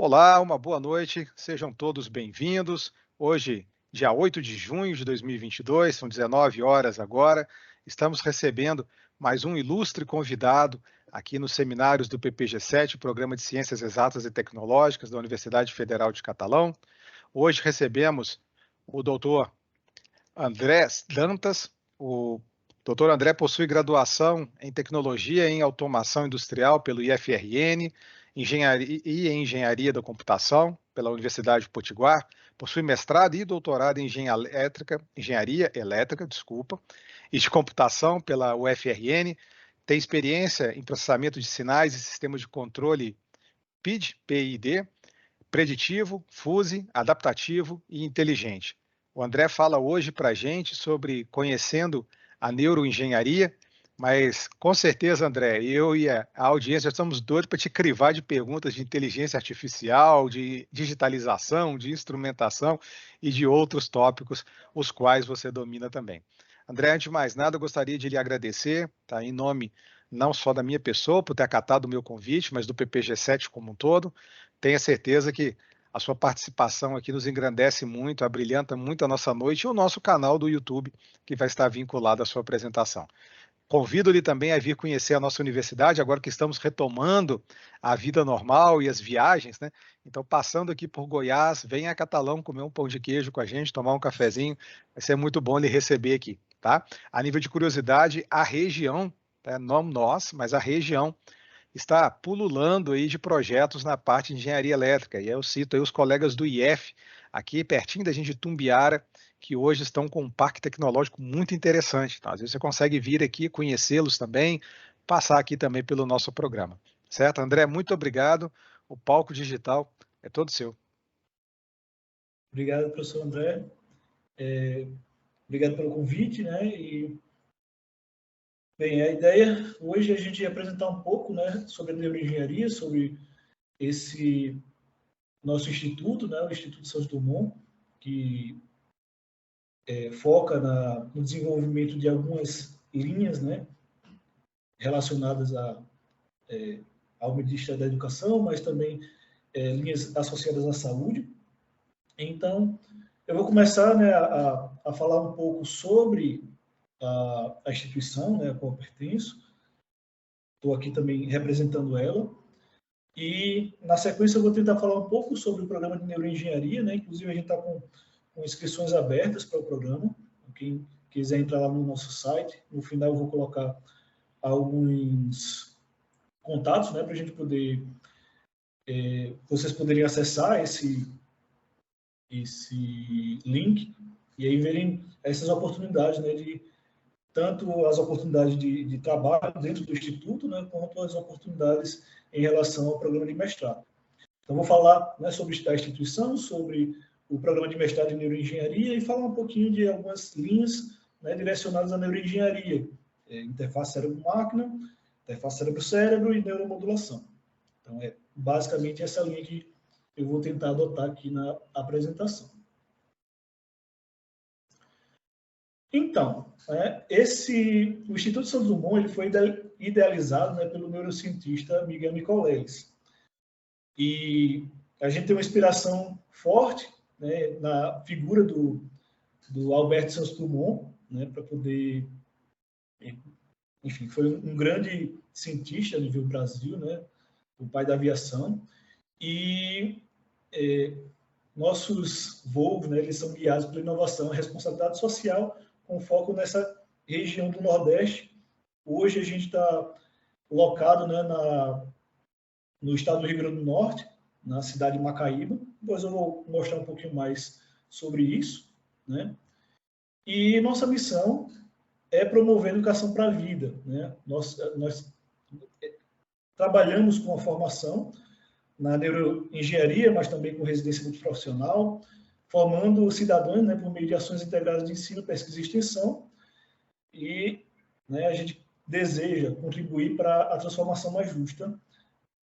Olá, uma boa noite, sejam todos bem-vindos. Hoje, dia 8 de junho de 2022, são 19 horas agora, estamos recebendo mais um ilustre convidado aqui nos seminários do PPG-7, Programa de Ciências Exatas e Tecnológicas da Universidade Federal de Catalão. Hoje recebemos o doutor André Dantas. O doutor André possui graduação em Tecnologia em Automação Industrial pelo IFRN, em Engenharia da Computação pela Universidade de Potiguar, possui mestrado e doutorado em Engenharia Elétrica, e de Computação pela UFRN, tem experiência em processamento de sinais e sistemas de controle PID, preditivo, fuse, adaptativo e inteligente. O André fala hoje para a gente sobre conhecendo a neuroengenharia, mas com certeza, André, eu e a audiência estamos doidos para te crivar de perguntas de inteligência artificial, de digitalização, de instrumentação e de outros tópicos, os quais você domina também. André, antes de mais nada, eu gostaria de lhe agradecer, tá, em nome não só da minha pessoa, por ter acatado o meu convite, mas do PPG-7 como um todo. Tenha certeza que a sua participação aqui nos engrandece muito, abrilhanta muito a nossa noite e o nosso canal do YouTube, que vai estar vinculado à sua apresentação. Convido-lhe também a vir conhecer a nossa universidade, agora que estamos retomando a vida normal e as viagens, né? Então, passando aqui por Goiás, venha a Catalão comer um pão de queijo com a gente, tomar um cafezinho, vai ser muito bom lhe receber aqui, tá? A nível de curiosidade, a região, tá? Não nós, mas a região está pululando aí de projetos na parte de engenharia elétrica. E aí eu cito aí os colegas do IF, aqui pertinho da gente de Tumbiara, que hoje estão com um parque tecnológico muito interessante. Tá? Às vezes você consegue vir aqui, conhecê-los também, passar aqui também pelo nosso programa. Certo, André? Muito obrigado. O palco digital é todo seu. Obrigado, professor André. Obrigado pelo convite, né? Bem, a ideia hoje é a gente apresentar um pouco, né, sobre a neuroengenharia, sobre esse nosso instituto, né, o Instituto Santos Dumont, que foca no desenvolvimento de algumas linhas, né, relacionadas ao Ministério da Educação, mas também linhas associadas à saúde. Então, eu vou começar, né, a falar um pouco sobre a instituição, né, a qual eu pertenço. Estou aqui também representando ela. E, na sequência, eu vou tentar falar um pouco sobre o programa de neuroengenharia, né? Inclusive, a gente está com inscrições abertas para o programa. Quem quiser entrar lá no nosso site, no final eu vou colocar alguns contatos, né, para a gente poder, vocês poderem acessar esse link e aí verem essas oportunidades, né, de tanto as oportunidades de trabalho dentro do Instituto, né, quanto as oportunidades em relação ao programa de mestrado. Então, vou falar, né, sobre a instituição, sobre o programa de mestrado em neuroengenharia e falar um pouquinho de algumas linhas, né, direcionadas à neuroengenharia, interface cérebro-máquina, interface cérebro-cérebro e neuromodulação. Então, é basicamente essa linha que eu vou tentar adotar aqui na apresentação. Então, o Instituto Santos Dumont ele foi idealizado, né, pelo neurocientista Miguel Nicoleles. E a gente tem uma inspiração forte, né, na figura do Albert Santos Dumont, né, para poder... Enfim, foi um grande cientista a nível Brasil, né, o pai da aviação. E nossos voos, né, eles são guiados pela inovação e responsabilidade social, com foco nessa região do Nordeste. Hoje a gente está locado, né, no estado do Rio Grande do Norte, na cidade de Macaíba. Depois eu vou mostrar um pouquinho mais sobre isso, né? E nossa missão é promover a educação para a vida, né? Nós trabalhamos com a formação na neuroengenharia, mas também com residência multiprofissional, formando cidadãos, né, por meio de ações integradas de ensino, pesquisa e extensão, e, né, a gente deseja contribuir para a transformação mais justa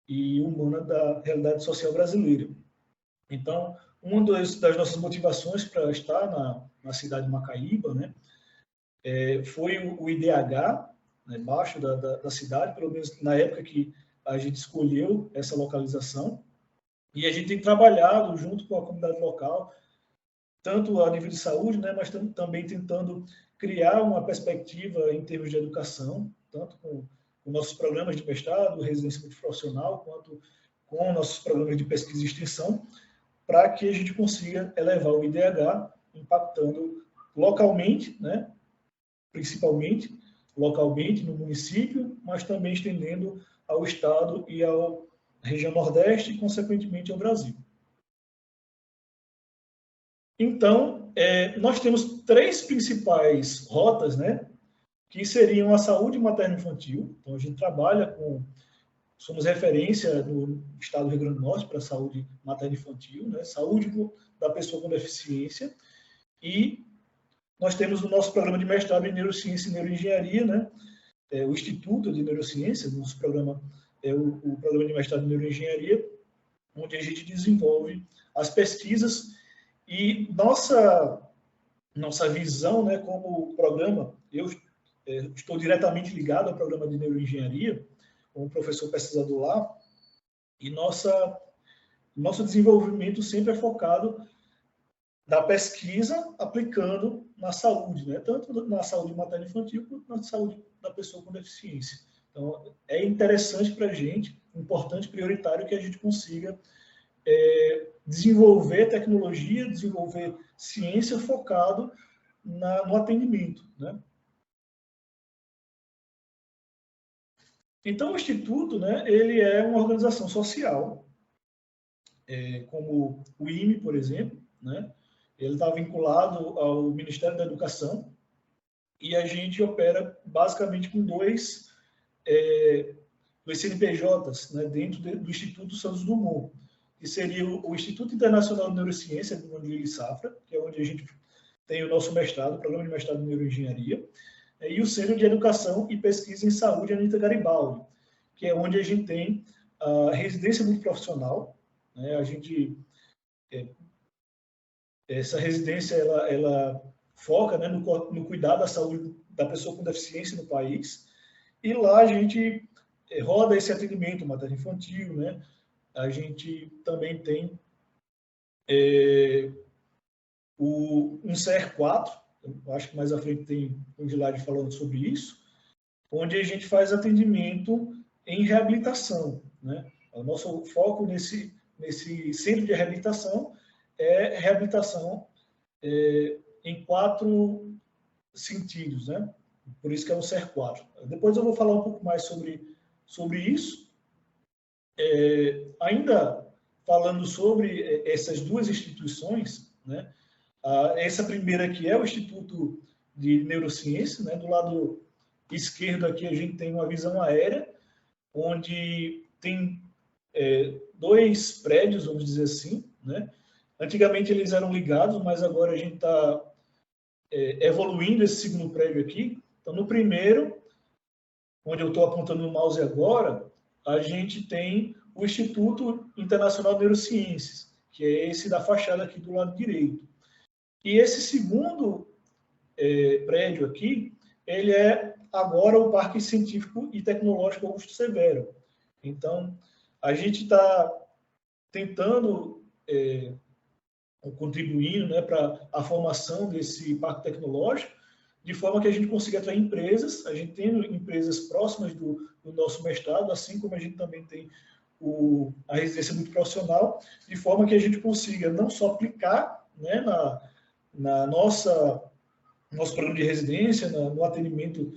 e humana da realidade social brasileira. Então, uma das nossas motivações para estar na cidade de Macaíba, né, foi o IDH, né, baixo da cidade, pelo menos na época que a gente escolheu essa localização, E a gente tem trabalhado junto com a comunidade local, tanto a nível de saúde, né, mas também tentando criar uma perspectiva em termos de educação, tanto com nossos programas de mestrado, residência multiprofissional, quanto com nossos programas de pesquisa e extensão, para que a gente consiga elevar o IDH, impactando localmente, né, principalmente localmente no município, mas também estendendo ao estado e à região Nordeste e, consequentemente, ao Brasil. Então, nós temos 3 principais rotas, né, que seriam a saúde materno-infantil. Então, a gente trabalha somos referência no estado do Rio Grande do Norte para a saúde materno-infantil, né, saúde da pessoa com deficiência, e nós temos o nosso programa de mestrado em neurociência e neuroengenharia, né, o Instituto de Neurociência, nosso programa é o programa de mestrado em neuroengenharia, onde a gente desenvolve as pesquisas. E nossa visão, né, como programa, eu estou diretamente ligado ao programa de neuroengenharia, como professor pesquisador lá, e nosso desenvolvimento sempre é focado na pesquisa aplicando na saúde, né, tanto na saúde materno-infantil quanto na saúde da pessoa com deficiência. Então, é interessante para a gente, importante, prioritário, que a gente consiga desenvolver tecnologia, desenvolver ciência focado no atendimento, né? Então, o Instituto, né, ele é uma organização social, como o IME, por exemplo, né? Ele está vinculado ao Ministério da Educação e a gente opera basicamente com dois CNPJs, né, dentro do Instituto Santos Dumont, que seria o Instituto Internacional de Neurociência, do Mandíbula Safra, que é onde a gente tem o nosso mestrado, o programa de mestrado em neuroengenharia, e o Centro de Educação e Pesquisa em Saúde Anita Garibaldi, que é onde a gente tem a residência multiprofissional, né, a gente essa residência ela foca, né, no cuidado da saúde da pessoa com deficiência no país, e lá a gente roda esse atendimento materno-infantil, né? A gente também tem um CR4, eu acho que mais à frente tem o Gilad falando sobre isso, onde a gente faz atendimento em reabilitação, né? O nosso foco nesse centro de reabilitação é reabilitação em 4 sentidos, né? Por isso que é um CR4. Depois eu vou falar um pouco mais sobre isso. Ainda falando sobre essas 2 instituições, né? Essa primeira aqui é o Instituto de Neurociência, né? Do lado esquerdo aqui a gente tem uma visão aérea, onde tem 2 prédios, vamos dizer assim, né? Antigamente eles eram ligados, mas agora a gente está evoluindo esse segundo prédio aqui. Então, no primeiro, onde eu estou apontando o mouse agora, a gente tem o Instituto Internacional de Neurociências, que é esse da fachada aqui do lado direito. E esse segundo prédio aqui, ele é agora o Parque Científico e Tecnológico Augusto Severo. Então, a gente está tentando contribuindo, né, para a formação desse parque tecnológico, de forma que a gente consiga atrair empresas, a gente tendo empresas próximas do nosso mestrado, assim como a gente também tem a residência multiprofissional, de forma que a gente consiga não só aplicar, né, na nosso programa de residência, no atendimento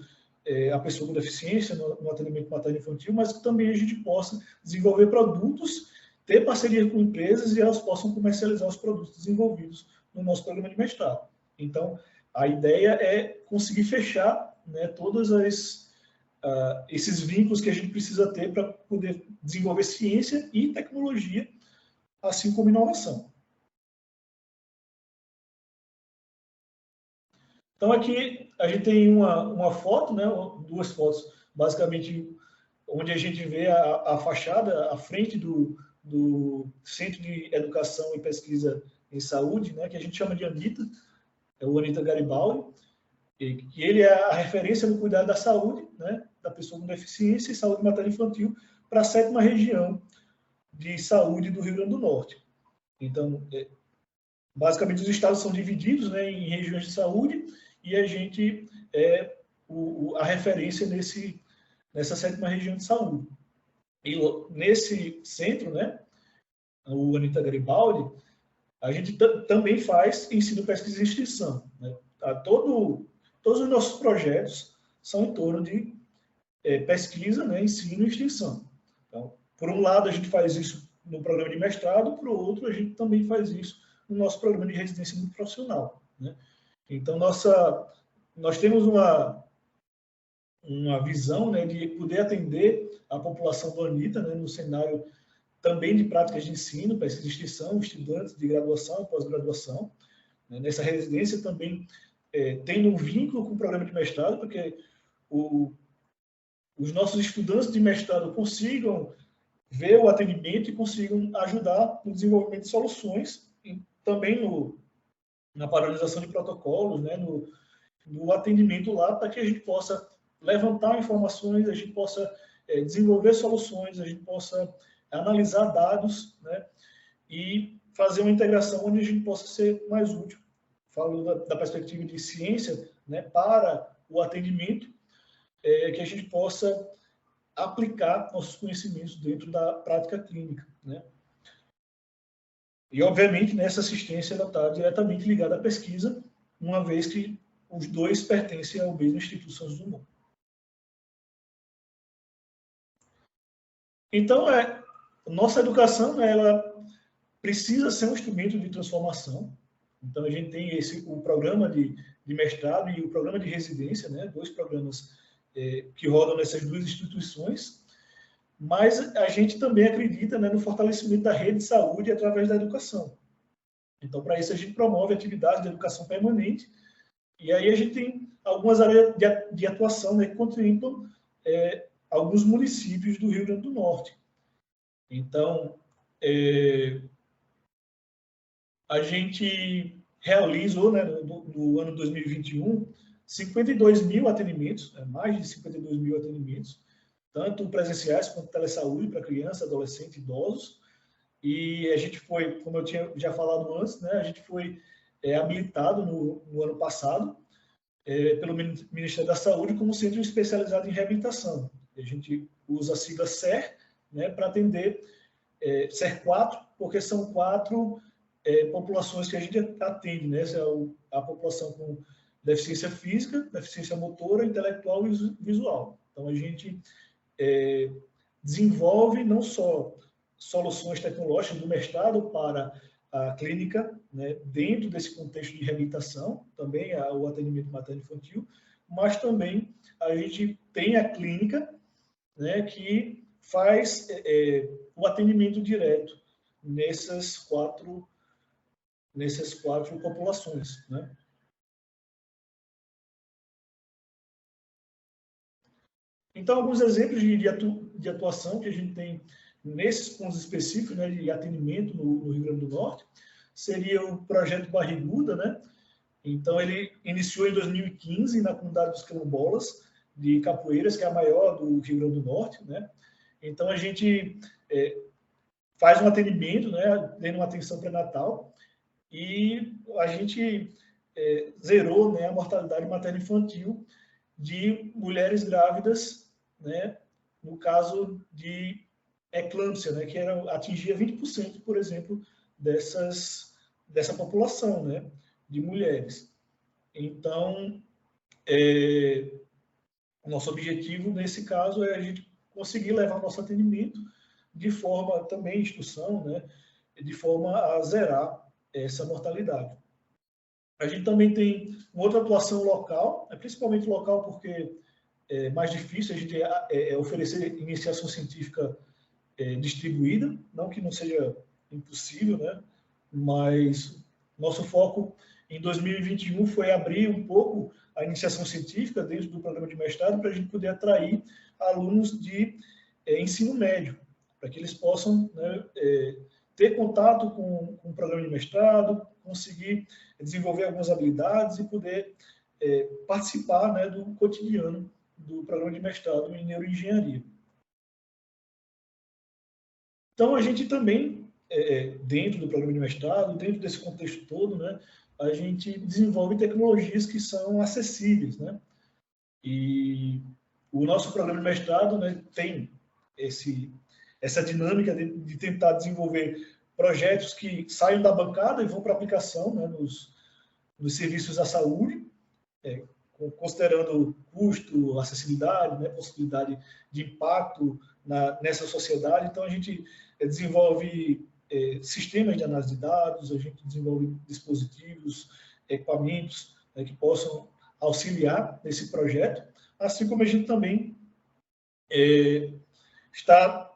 à pessoa com deficiência, no atendimento materno-infantil, mas que também a gente possa desenvolver produtos, ter parceria com empresas e elas possam comercializar os produtos desenvolvidos no nosso programa de mestrado. Então, a ideia é conseguir fechar, né, todos esses vínculos que a gente precisa ter para poder desenvolver ciência e tecnologia, assim como inovação. Então, aqui a gente tem uma foto, né, 2 fotos, basicamente, onde a gente vê a fachada, à frente do Centro de Educação e Pesquisa em Saúde, né, que a gente chama de ANITA, é o Anita Garibaldi, que ele é a referência no cuidado da saúde, né, da pessoa com deficiência e saúde materno-infantil para a 7ª região de saúde do Rio Grande do Norte. Então, basicamente, os estados são divididos, né, em regiões de saúde, e a gente é a referência nessa 7ª região de saúde. E nesse centro, né, o Anita Garibaldi, a gente também faz ensino, pesquisa e extensão. Né? Todos os nossos projetos são em torno de pesquisa, né, ensino e extensão. Então, por um lado, a gente faz isso no programa de mestrado, por outro, a gente também faz isso no nosso programa de residência profissional. Né? Então, nós temos uma visão, né, de poder atender a população do Anita, né, no cenário também de práticas de ensino, pesquisa e extensão, estudantes de graduação e pós-graduação. Né? Nessa residência também tendo um vínculo com o programa de mestrado, porque os nossos estudantes de mestrado consigam ver o atendimento e consigam ajudar no desenvolvimento de soluções, e também na padronização de protocolos, né, no atendimento lá, para que a gente possa levantar informações, a gente possa desenvolver soluções, a gente possa analisar dados, né, e fazer uma integração onde a gente possa ser mais útil. Falo da perspectiva de ciência, né, para o atendimento, que a gente possa aplicar nossos conhecimentos dentro da prática clínica, né? E, obviamente, nessa assistência ela está diretamente ligada à pesquisa, uma vez que os dois pertencem ao mesmo Instituto Santos Dumont. Então, nossa educação, né, ela precisa ser um instrumento de transformação. Então, a gente tem o programa de mestrado e o programa de residência, né, 2 programas que rodam nessas 2 instituições, mas a gente também acredita, né, no fortalecimento da rede de saúde através da educação. Então, para isso, a gente promove atividades de educação permanente, e aí a gente tem algumas áreas de atuação, né, que contemplam alguns municípios do Rio Grande do Norte. Então, a gente realizou, né, no ano 2021, 52 mil atendimentos, mais de 52 mil atendimentos, tanto presenciais quanto telesaúde para criança, adolescente e idosos. E a gente foi, como eu tinha já falado antes, né, a gente foi habilitado no ano passado pelo Ministério da Saúde como centro especializado em reabilitação. A gente usa a sigla SER, né, para atender SER 4, porque são 4 populações que a gente atende, né? Essa é a população com deficiência física, deficiência motora, intelectual e visual. Então, a gente desenvolve não só soluções tecnológicas do mestrado para a clínica, né, dentro desse contexto de reabilitação, também o atendimento materno-infantil, mas também a gente tem a clínica, né, que faz o atendimento direto nessas quatro populações, né? Então, alguns exemplos de atuação que a gente tem nesses pontos específicos, né, de atendimento no Rio Grande do Norte, seria o projeto Barriguda, né? Então, ele iniciou em 2015 na comunidade dos quilombolas de Capoeiras, que é a maior do Rio Grande do Norte, né? Então, a gente faz um atendimento, né, dando uma atenção pré-natal, e a gente zerou, né, a mortalidade materno-infantil de mulheres grávidas, né, no caso de eclâmpsia, né, que atingia 20%, por exemplo, dessa população, né, de mulheres. Então, nosso objetivo nesse caso é a gente conseguir levar nosso atendimento de forma também instrução, né, de forma a zerar essa mortalidade. A gente também tem uma outra atuação local, principalmente local porque é mais difícil a gente oferecer iniciação científica distribuída, não que não seja impossível, né? Mas nosso foco em 2021 foi abrir um pouco a iniciação científica dentro do programa de mestrado para a gente poder atrair alunos de ensino médio, para que eles possam, né, ter contato com o programa de mestrado, conseguir desenvolver algumas habilidades e poder participar, né, do cotidiano do programa de mestrado em neuroengenharia. Então, a gente também, dentro do programa de mestrado, dentro desse contexto todo, né, a gente desenvolve tecnologias que são acessíveis, né? E o nosso programa de mestrado, né, tem essa dinâmica de tentar desenvolver projetos que saiam da bancada e vão para aplicação, né, nos serviços da saúde, considerando custo, acessibilidade, né, possibilidade de impacto nessa sociedade. Então, a gente desenvolve sistemas de análise de dados, a gente desenvolve dispositivos, equipamentos, né, que possam auxiliar nesse projeto, assim como a gente também está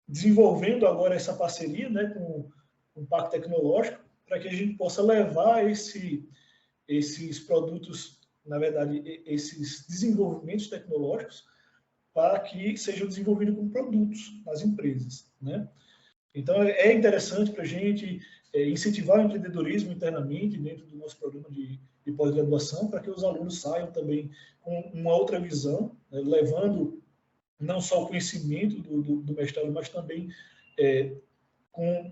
desenvolvendo agora essa parceria, né, com o Parque Tecnológico, para que a gente possa levar esses produtos, na verdade, esses desenvolvimentos tecnológicos, para que sejam desenvolvidos como produtos nas empresas, né? Então, é interessante para a gente incentivar o empreendedorismo internamente dentro do nosso programa de pós-graduação, para que os alunos saiam também com uma outra visão, né, levando não só o conhecimento do mestrado, mas também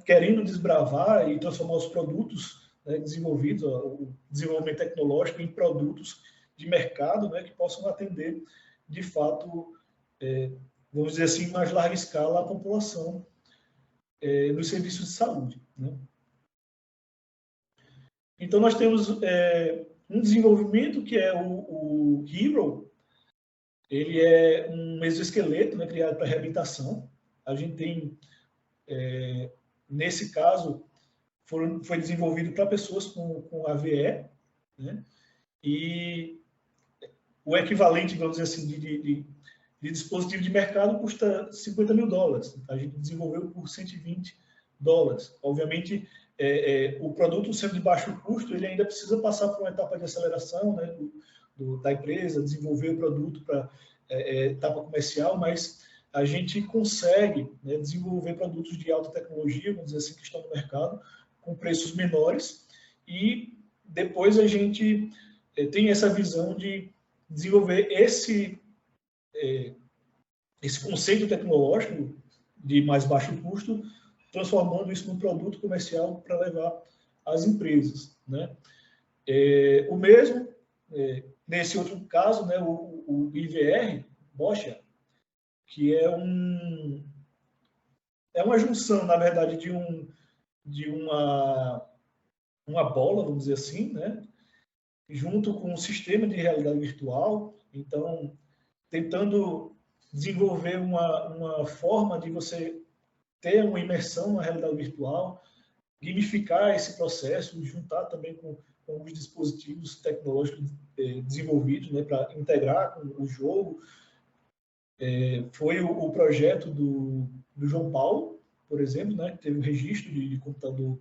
querendo desbravar e transformar os produtos, né, desenvolvidos, o desenvolvimento tecnológico, em produtos de mercado, né, que possam atender, de fato, vamos dizer assim, em mais larga escala, a população nos serviços de saúde, né? Então, nós temos um desenvolvimento que é o Hero. Ele é um exoesqueleto, né, criado para reabilitação. A gente tem, nesse caso, foi desenvolvido para pessoas com AVE, né? E o equivalente, vamos dizer assim, de dispositivo de mercado custa $50 mil. A gente desenvolveu por $120. Obviamente, o produto sendo de baixo custo, ele ainda precisa passar por uma etapa de aceleração, né, da empresa, desenvolver o produto para etapa comercial, mas a gente consegue, né, desenvolver produtos de alta tecnologia, vamos dizer assim, que estão no mercado, com preços menores, e depois a gente tem essa visão de desenvolver esse conceito tecnológico de mais baixo custo, transformando isso num produto comercial para levar às empresas, né? O mesmo, nesse outro caso, né, o IVR, Bosch, que é uma junção, na verdade, de uma bola, vamos dizer assim, né, junto com um sistema de realidade virtual. Então, tentando desenvolver uma forma de você ter uma imersão na realidade virtual, gamificar esse processo, juntar também com os dispositivos tecnológicos desenvolvidos, né, para integrar com o jogo. Foi o projeto do João Paulo, por exemplo, né, que teve um registro de computador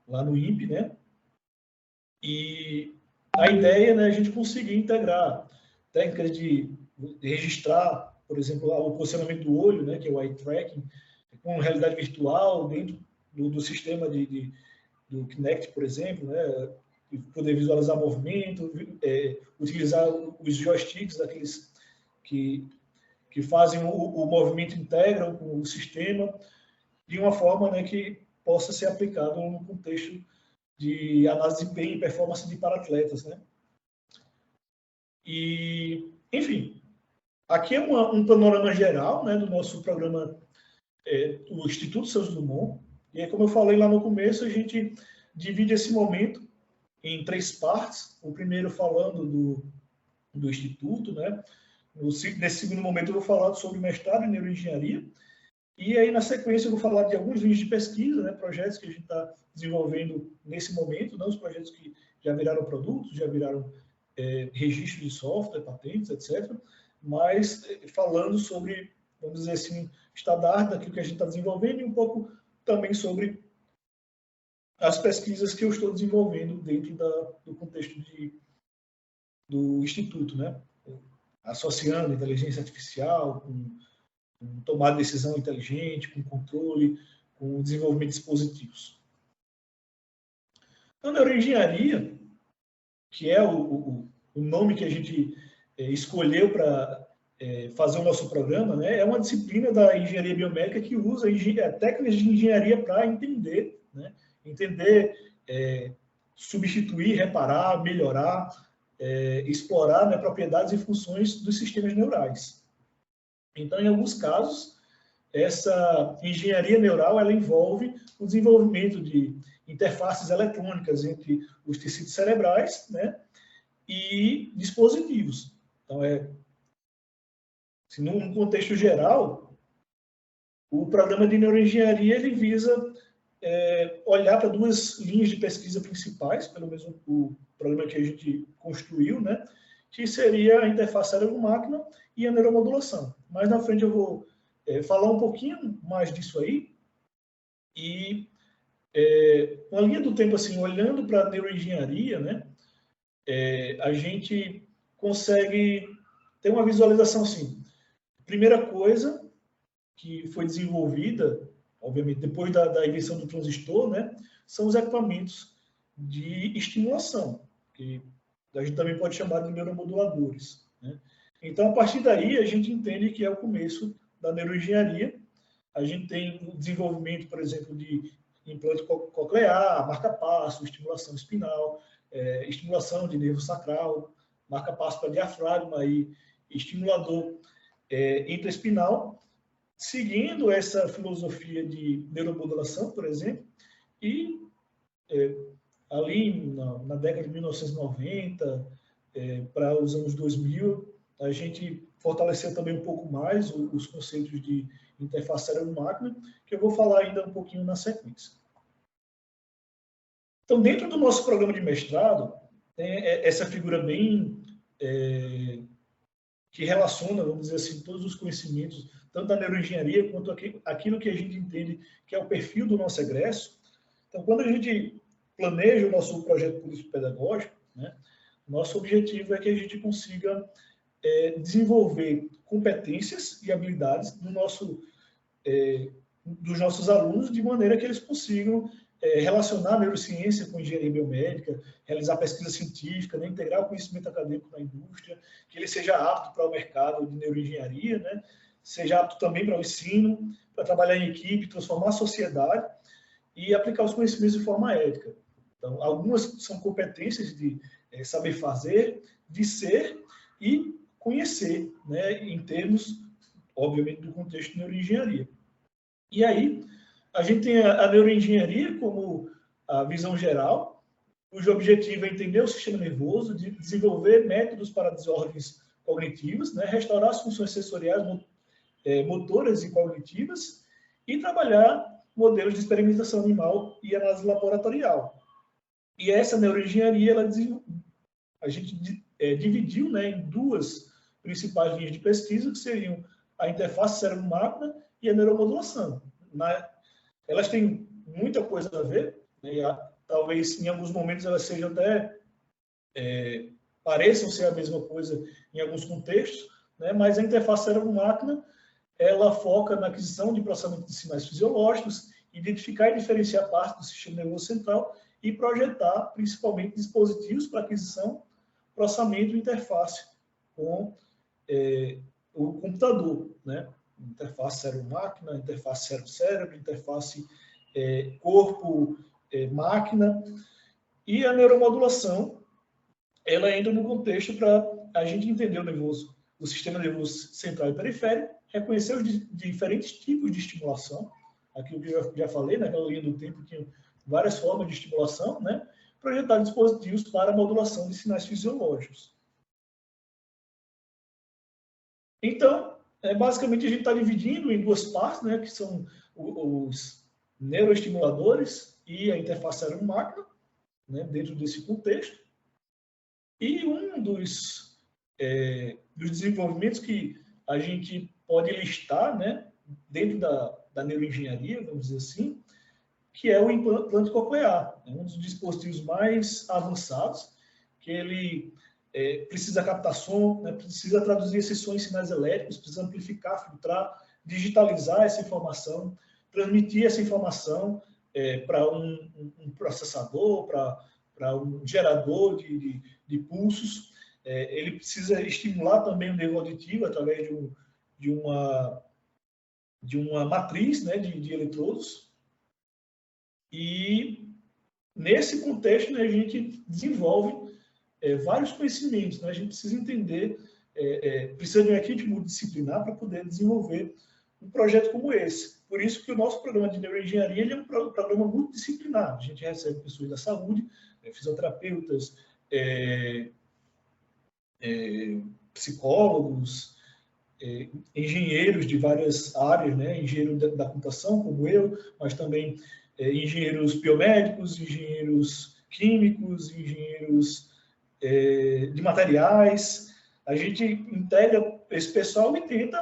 lá no INPE, né? E a ideia, né, é a gente conseguir integrar técnicas de registrar, por exemplo, o posicionamento do olho, né, que é o eye tracking, com realidade virtual dentro do sistema do Kinect, por exemplo, né, poder visualizar movimento, utilizar os joysticks daqueles que fazem o movimento, integram com o sistema, de uma forma, né, que possa ser aplicado no contexto de análise de desempenho e performance de para-atletas, né? E, enfim, aqui é um panorama geral, né, do nosso programa, o Instituto Santos Dumont. E aí, como eu falei lá no começo, a gente divide esse momento em 3 partes. O primeiro falando do Instituto, né? Nesse segundo momento eu vou falar sobre o mestrado em neuroengenharia. E aí, na sequência, eu vou falar de alguns linhas de pesquisa, né, projetos que a gente está desenvolvendo nesse momento, não os projetos que já viraram produtos, já viraram registro de software, patentes, etc., mas falando sobre, vamos dizer assim, estado da arte daquilo que a gente está desenvolvendo e um pouco também sobre as pesquisas que eu estou desenvolvendo dentro do contexto do Instituto, né? Associando inteligência artificial com tomar decisão inteligente, com controle, com desenvolvimento de dispositivos. A neuroengenharia, que é o nome que a gente escolheu para fazer o nosso programa, né, é uma disciplina da engenharia biomédica que usa técnicas de engenharia para entender, né, substituir, reparar, melhorar, explorar, né, propriedades e funções dos sistemas neurais. Então, em alguns casos, essa engenharia neural ela envolve o desenvolvimento de interfaces eletrônicas entre os tecidos cerebrais, né, e dispositivos. Então, num contexto geral, o programa de neuroengenharia ele visa olhar para duas linhas de pesquisa principais, pelo menos o programa que a gente construiu, né, que seria a interface cérebro-máquina e a neuromodulação. Mais na frente eu vou falar um pouquinho mais disso aí. E uma linha do tempo, assim, olhando para a neuroengenharia, né, a gente consegue ter uma visualização assim. Primeira coisa que foi desenvolvida, obviamente, depois da invenção do transistor, né, são os equipamentos de estimulação, que a gente também pode chamar de neuromoduladores, né? Então, a partir daí, a gente entende que é o começo da neuroengenharia. A gente tem o desenvolvimento, por exemplo, de implante coclear, marca-passo, estimulação espinal, estimulação de nervo sacral, marca-passo para diafragma e estimulador intraespinal, seguindo essa filosofia de neuromodulação, por exemplo, e ali na década de 1990, para os anos 2000, a gente fortaleceu também um pouco mais os conceitos de interface cérebro-máquina, que eu vou falar ainda um pouquinho na sequência. Então, dentro do nosso programa de mestrado, tem essa figura bem que relaciona, vamos dizer assim, todos os conhecimentos, tanto da neuroengenharia quanto aquilo que a gente entende que é o perfil do nosso egresso. Então, quando a gente planeja o nosso projeto político-pedagógico, né, nosso objetivo é que a gente consiga desenvolver competências e habilidades dos nossos alunos, de maneira que eles consigam relacionar a neurociência com engenharia biomédica, realizar pesquisa científica, né, integrar o conhecimento acadêmico na indústria, que ele seja apto para o mercado de neuroengenharia, né, seja apto também para o ensino, para trabalhar em equipe, transformar a sociedade e aplicar os conhecimentos de forma ética. Então, algumas são competências de saber fazer, de ser e conhecer, né, em termos, obviamente, do contexto de neuroengenharia. E aí, a gente tem a neuroengenharia como a visão geral, cujo objetivo é entender o sistema nervoso, desenvolver métodos para desordens cognitivas, né, restaurar as funções sensoriais, motoras e cognitivas, e trabalhar modelos de experimentação animal e análise laboratorial. E essa neuroengenharia, a gente dividiu, né, em duas principais linhas de pesquisa, que seriam a interface cérebro-máquina e a neuromodulação. Elas têm muita coisa a ver, né, talvez em alguns momentos elas sejam até pareçam ser a mesma coisa em alguns contextos, né, mas a interface cérebro-máquina ela foca na aquisição de processamento de sinais fisiológicos, identificar e diferenciar parte do sistema nervoso central e projetar principalmente dispositivos para aquisição, processamento e interface com o computador, né? Interface cérebro-máquina, interface cérebro-cérebro, interface corpo-máquina. E a neuromodulação, ela entra no contexto para a gente entender o sistema nervoso central e periférico, reconhecer os diferentes tipos de estimulação, aquilo que eu já falei, naquela linha do tempo, que várias formas de estimulação, né? Projetar dispositivos para a modulação de sinais fisiológicos. Então, basicamente, a gente está dividindo em duas partes, né, que são os neuroestimuladores e a interface cérebro-máquina, né, dentro desse contexto. E um dos desenvolvimentos que a gente pode listar, né, dentro da neuroengenharia, vamos dizer assim, que é o implante coclear, um dos dispositivos mais avançados, que ele precisa captar som, né, precisa traduzir esses sons em sinais elétricos, precisa amplificar, filtrar, digitalizar essa informação, transmitir essa informação para um processador, para um gerador de pulsos, ele precisa estimular também o nervo auditivo através de uma matriz, né, de eletrodos. E nesse contexto, né, a gente desenvolve vários conhecimentos, né? A gente precisa entender, precisa de uma equipe multidisciplinar para poder desenvolver um projeto como esse. Por isso que o nosso programa de neuroengenharia ele é um programa multidisciplinar. A gente recebe pessoas da saúde, fisioterapeutas, psicólogos, engenheiros de várias áreas, né? Engenheiro da computação, como eu, mas também engenheiros biomédicos, engenheiros químicos, engenheiros de materiais. A gente integra esse pessoal e tenta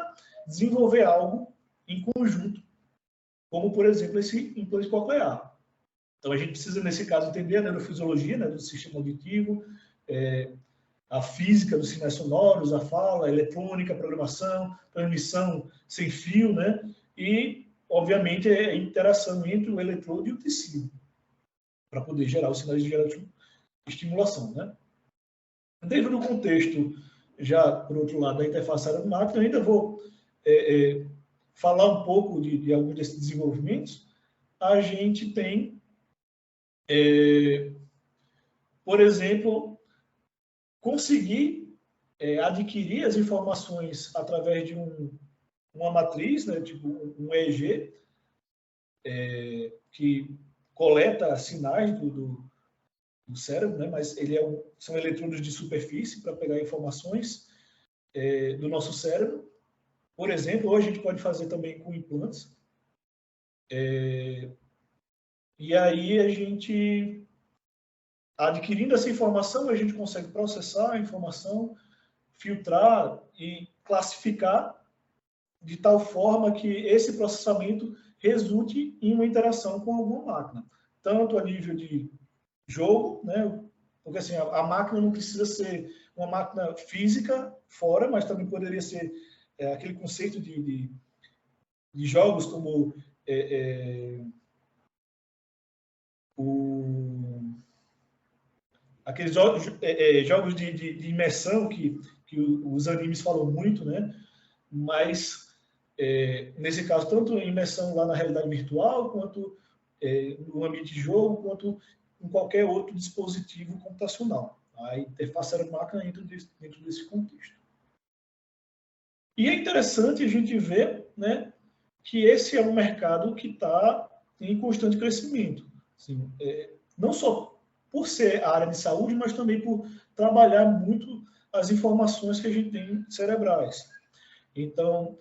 desenvolver algo em conjunto, como, por exemplo, esse implante coclear. Então, a gente precisa, nesse caso, entender a neurofisiologia, né, do sistema auditivo, a física dos sinais sonoros, a fala, a eletrônica, a programação, transmissão sem fio, né, e, obviamente, a interação entre o eletrodo e o tecido, para poder gerar os sinais de estimulação, né. Dentro do contexto, já, por outro lado, da interface cérebro-máquina, eu ainda vou falar um pouco de alguns desses desenvolvimentos. A gente tem, por exemplo, conseguir adquirir as informações através de uma matriz, né, tipo um EEG, que coleta sinais do cérebro, né, mas são eletrodos de superfície para pegar informações do nosso cérebro. Por exemplo, hoje a gente pode fazer também com implantes. E aí a gente, adquirindo essa informação, a gente consegue processar a informação, filtrar e classificar de tal forma que esse processamento resulte em uma interação com alguma máquina. Tanto a nível de jogo, né? Porque assim, a máquina não precisa ser uma máquina física fora, mas também poderia ser aquele conceito de jogos como aqueles jogos de imersão que os animes falam muito, né? Mas nesse caso, tanto em imersão lá na realidade virtual, quanto no ambiente de jogo, quanto em qualquer outro dispositivo computacional. A interface cérebro-máquina entra dentro desse contexto. E é interessante a gente ver, né, que esse é um mercado que está em constante crescimento. Assim, não só por ser a área de saúde, mas também por trabalhar muito as informações que a gente tem cerebrais. Então,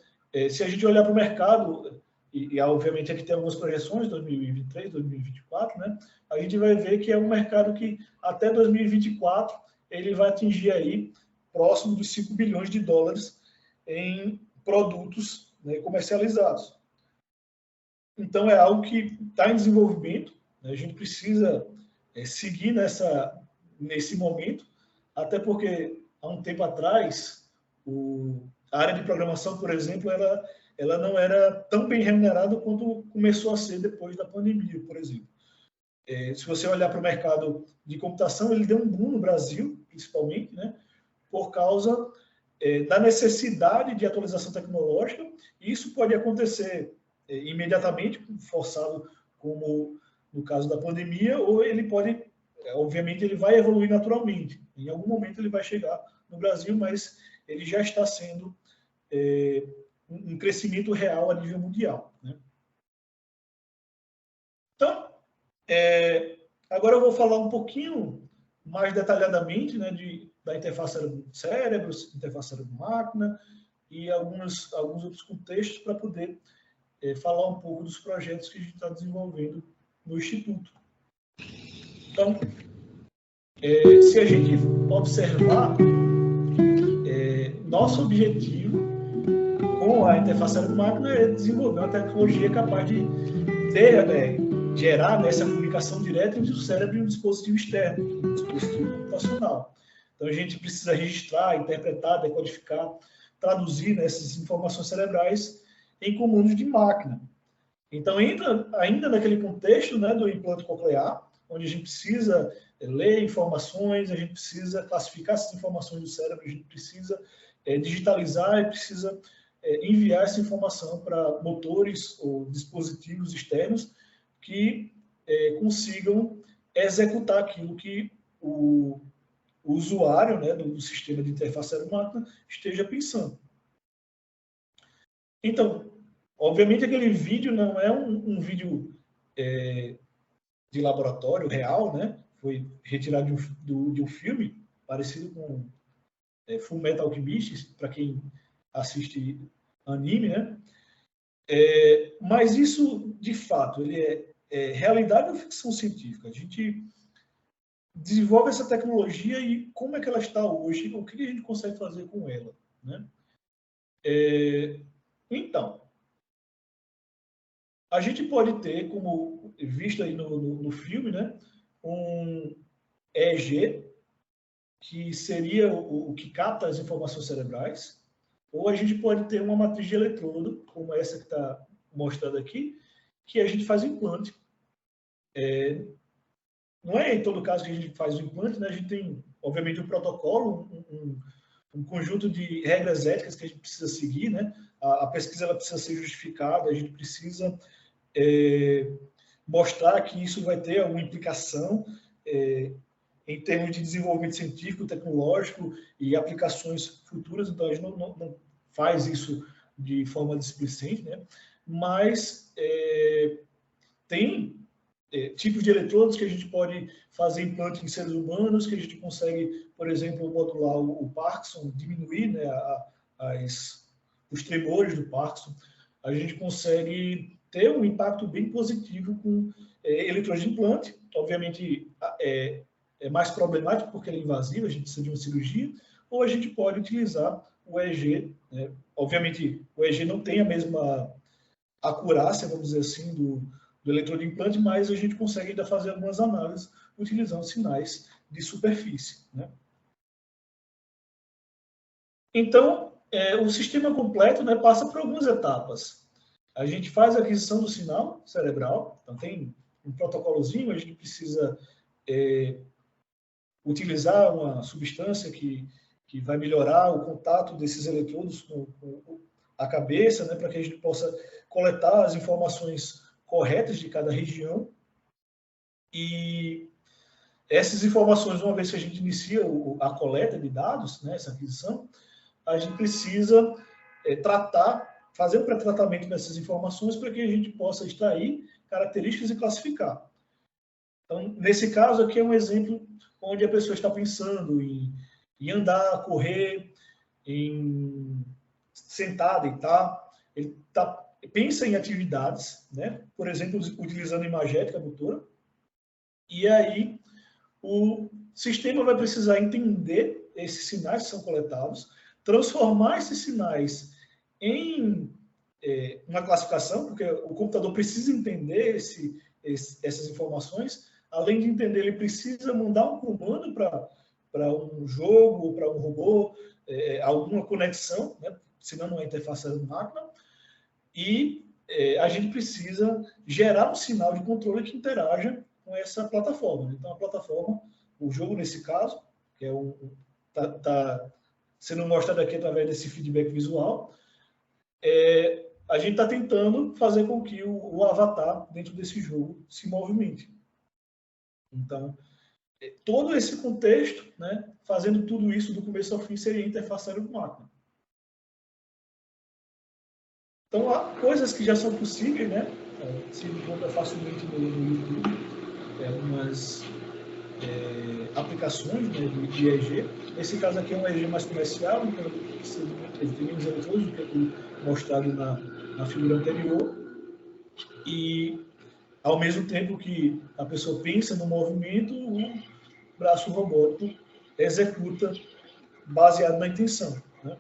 se a gente olhar para o mercado, e obviamente aqui tem algumas projeções, 2023, 2024, né, a gente vai ver que é um mercado que até 2024 ele vai atingir aí próximo dos 5 bilhões de dólares em produtos, né, comercializados. Então, é algo que está em desenvolvimento, né, a gente precisa seguir nesse momento, até porque há um tempo atrás, a área de programação, por exemplo, ela não era tão bem remunerada quanto começou a ser depois da pandemia, por exemplo. Se você olhar para o mercado de computação, ele deu um boom no Brasil, principalmente, né, por causa da necessidade de atualização tecnológica. E isso pode acontecer imediatamente, forçado, como no caso da pandemia, ou ele pode, obviamente, ele vai evoluir naturalmente. Em algum momento ele vai chegar no Brasil, mas ele já está sendo um crescimento real a nível mundial, né? Então, agora eu vou falar um pouquinho mais detalhadamente, né, da interface cérebro-cérebro, interface cérebro-máquina e alguns outros contextos para poder falar um pouco dos projetos que a gente está desenvolvendo no Instituto. Então, se a gente observar, nosso objetivo com a interface cérebro-máquina é desenvolver uma tecnologia capaz de gerar essa comunicação direta entre o cérebro e um dispositivo externo, um dispositivo computacional. Então, a gente precisa registrar, interpretar, decodificar, traduzir essas informações cerebrais em comandos de máquina. Então, entra ainda naquele contexto, né, do implante coclear, onde a gente precisa ler informações, a gente precisa classificar essas informações do cérebro, a gente precisa digitalizar e precisa enviar essa informação para motores ou dispositivos externos que consigam executar aquilo que o usuário, né, do sistema de interface cérebro-máquina esteja pensando. Então, obviamente aquele vídeo não é um vídeo de laboratório real, né? Foi retirado de um filme parecido com Fullmetal Alchemist, para quem assiste anime, né? Mas isso, de fato, ele é realidade ou ficção científica? A gente desenvolve essa tecnologia e como é que ela está hoje? O que a gente consegue fazer com ela, né? Então, a gente pode ter, como visto aí no filme, né, um EEG, que seria o que capta as informações cerebrais, ou a gente pode ter uma matriz de eletrodo, como essa que está mostrada aqui, que a gente faz implante. Não é em todo caso que a gente faz o implante, né? A gente tem, obviamente, um protocolo, um conjunto de regras éticas que a gente precisa seguir, né? A pesquisa ela precisa ser justificada, a gente precisa mostrar que isso vai ter alguma implicação em termos de desenvolvimento científico, tecnológico e aplicações futuras. Então, a gente não faz isso de forma displicente, né? Mas tem tipos de eletrodos que a gente pode fazer implante em seres humanos, que a gente consegue, por exemplo, modular o Parkinson, diminuir, né, os tremores do Parkinson. A gente consegue ter um impacto bem positivo com eletrodos de implante. Obviamente, é mais problemático porque ele é invasivo, a gente precisa de uma cirurgia, ou a gente pode utilizar o EEG. Né? Obviamente, o EEG não tem a mesma acurácia, vamos dizer assim, do eletrodo de implante, mas a gente consegue ainda fazer algumas análises utilizando sinais de superfície. Né? Então, o sistema completo, né, passa por algumas etapas. A gente faz a aquisição do sinal cerebral, então tem um protocolozinho, a gente precisa utilizar uma substância que vai melhorar o contato desses eletrodos com a cabeça, né, para que a gente possa coletar as informações corretas de cada região. E essas informações, uma vez que a gente inicia a coleta de dados, né, essa aquisição, a gente precisa fazer um pré-tratamento dessas informações para que a gente possa extrair características e classificar. Então, nesse caso aqui é um exemplo onde a pessoa está pensando em andar, correr, em sentar, deitar. Ele pensa em atividades, né? Por exemplo, utilizando imagética motora. E aí o sistema vai precisar entender esses sinais que são coletados, transformar esses sinais em uma classificação, porque o computador precisa entender essas informações. Além de entender, ele precisa mandar um comando para um jogo, para um robô, alguma conexão, né? Senão não é interface máquina. E a gente precisa gerar um sinal de controle que interaja com essa plataforma. Então, a plataforma, o jogo nesse caso, que é está sendo mostrado aqui através desse feedback visual, a gente está tentando fazer com que o avatar dentro desse jogo se movimente. Então, todo esse contexto, né, fazendo tudo isso do começo ao fim, seria interface cérebro-máquina. Então, há coisas que já são possíveis, né? Se encontra facilmente no YouTube, algumas aplicações, né, de EEG. Nesse caso aqui é um EEG mais comercial, então ele tem menos eletrodos do que mostrado na figura anterior. E, ao mesmo tempo que a pessoa pensa no movimento, o braço robótico executa baseado na intenção. Né?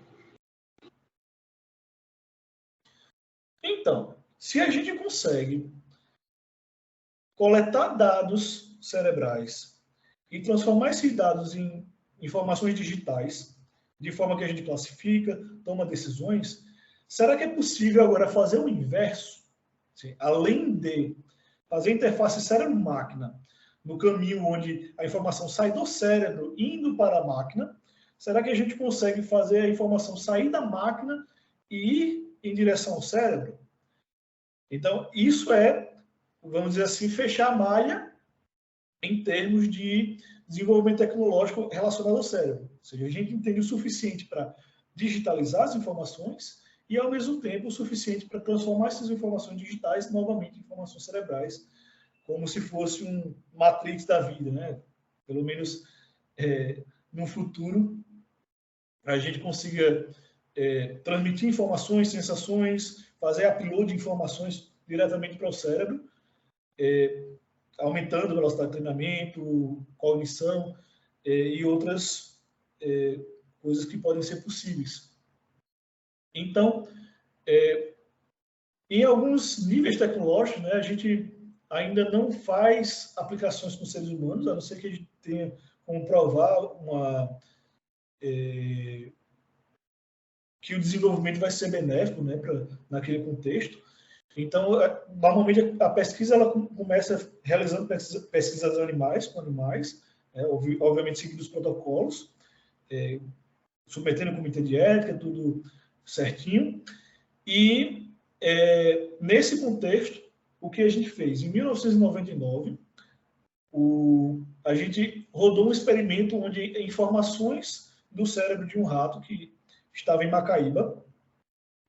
Então, se a gente consegue coletar dados cerebrais e transformar esses dados em informações digitais, de forma que a gente classifica, toma decisões, será que é possível agora fazer o inverso? Além de fazer interface cérebro-máquina no caminho onde a informação sai do cérebro indo para a máquina, será que a gente consegue fazer a informação sair da máquina e ir em direção ao cérebro? Então, isso é, vamos dizer assim, fechar a malha em termos de desenvolvimento tecnológico relacionado ao cérebro. Ou seja, a gente entende o suficiente para digitalizar as informações e, ao mesmo tempo, o suficiente para transformar essas informações digitais novamente em informações cerebrais, como se fosse um Matrix da vida, né? Pelo menos no futuro, a gente consiga transmitir informações, sensações, fazer upload de informações diretamente para o cérebro, aumentando a velocidade de treinamento, cognição e outras coisas que podem ser possíveis. Então, em alguns níveis tecnológicos, né, a gente ainda não faz aplicações com seres humanos, a não ser que a gente tenha como provar que o desenvolvimento vai ser benéfico, né, naquele contexto. Então, normalmente a pesquisa ela começa realizando pesquisas animais, com animais, obviamente seguindo os protocolos, submetendo o comitê de ética, tudo certinho. E, nesse contexto, o que a gente fez? Em 1999, a gente rodou um experimento onde informações do cérebro de um rato que estava em Macaíba,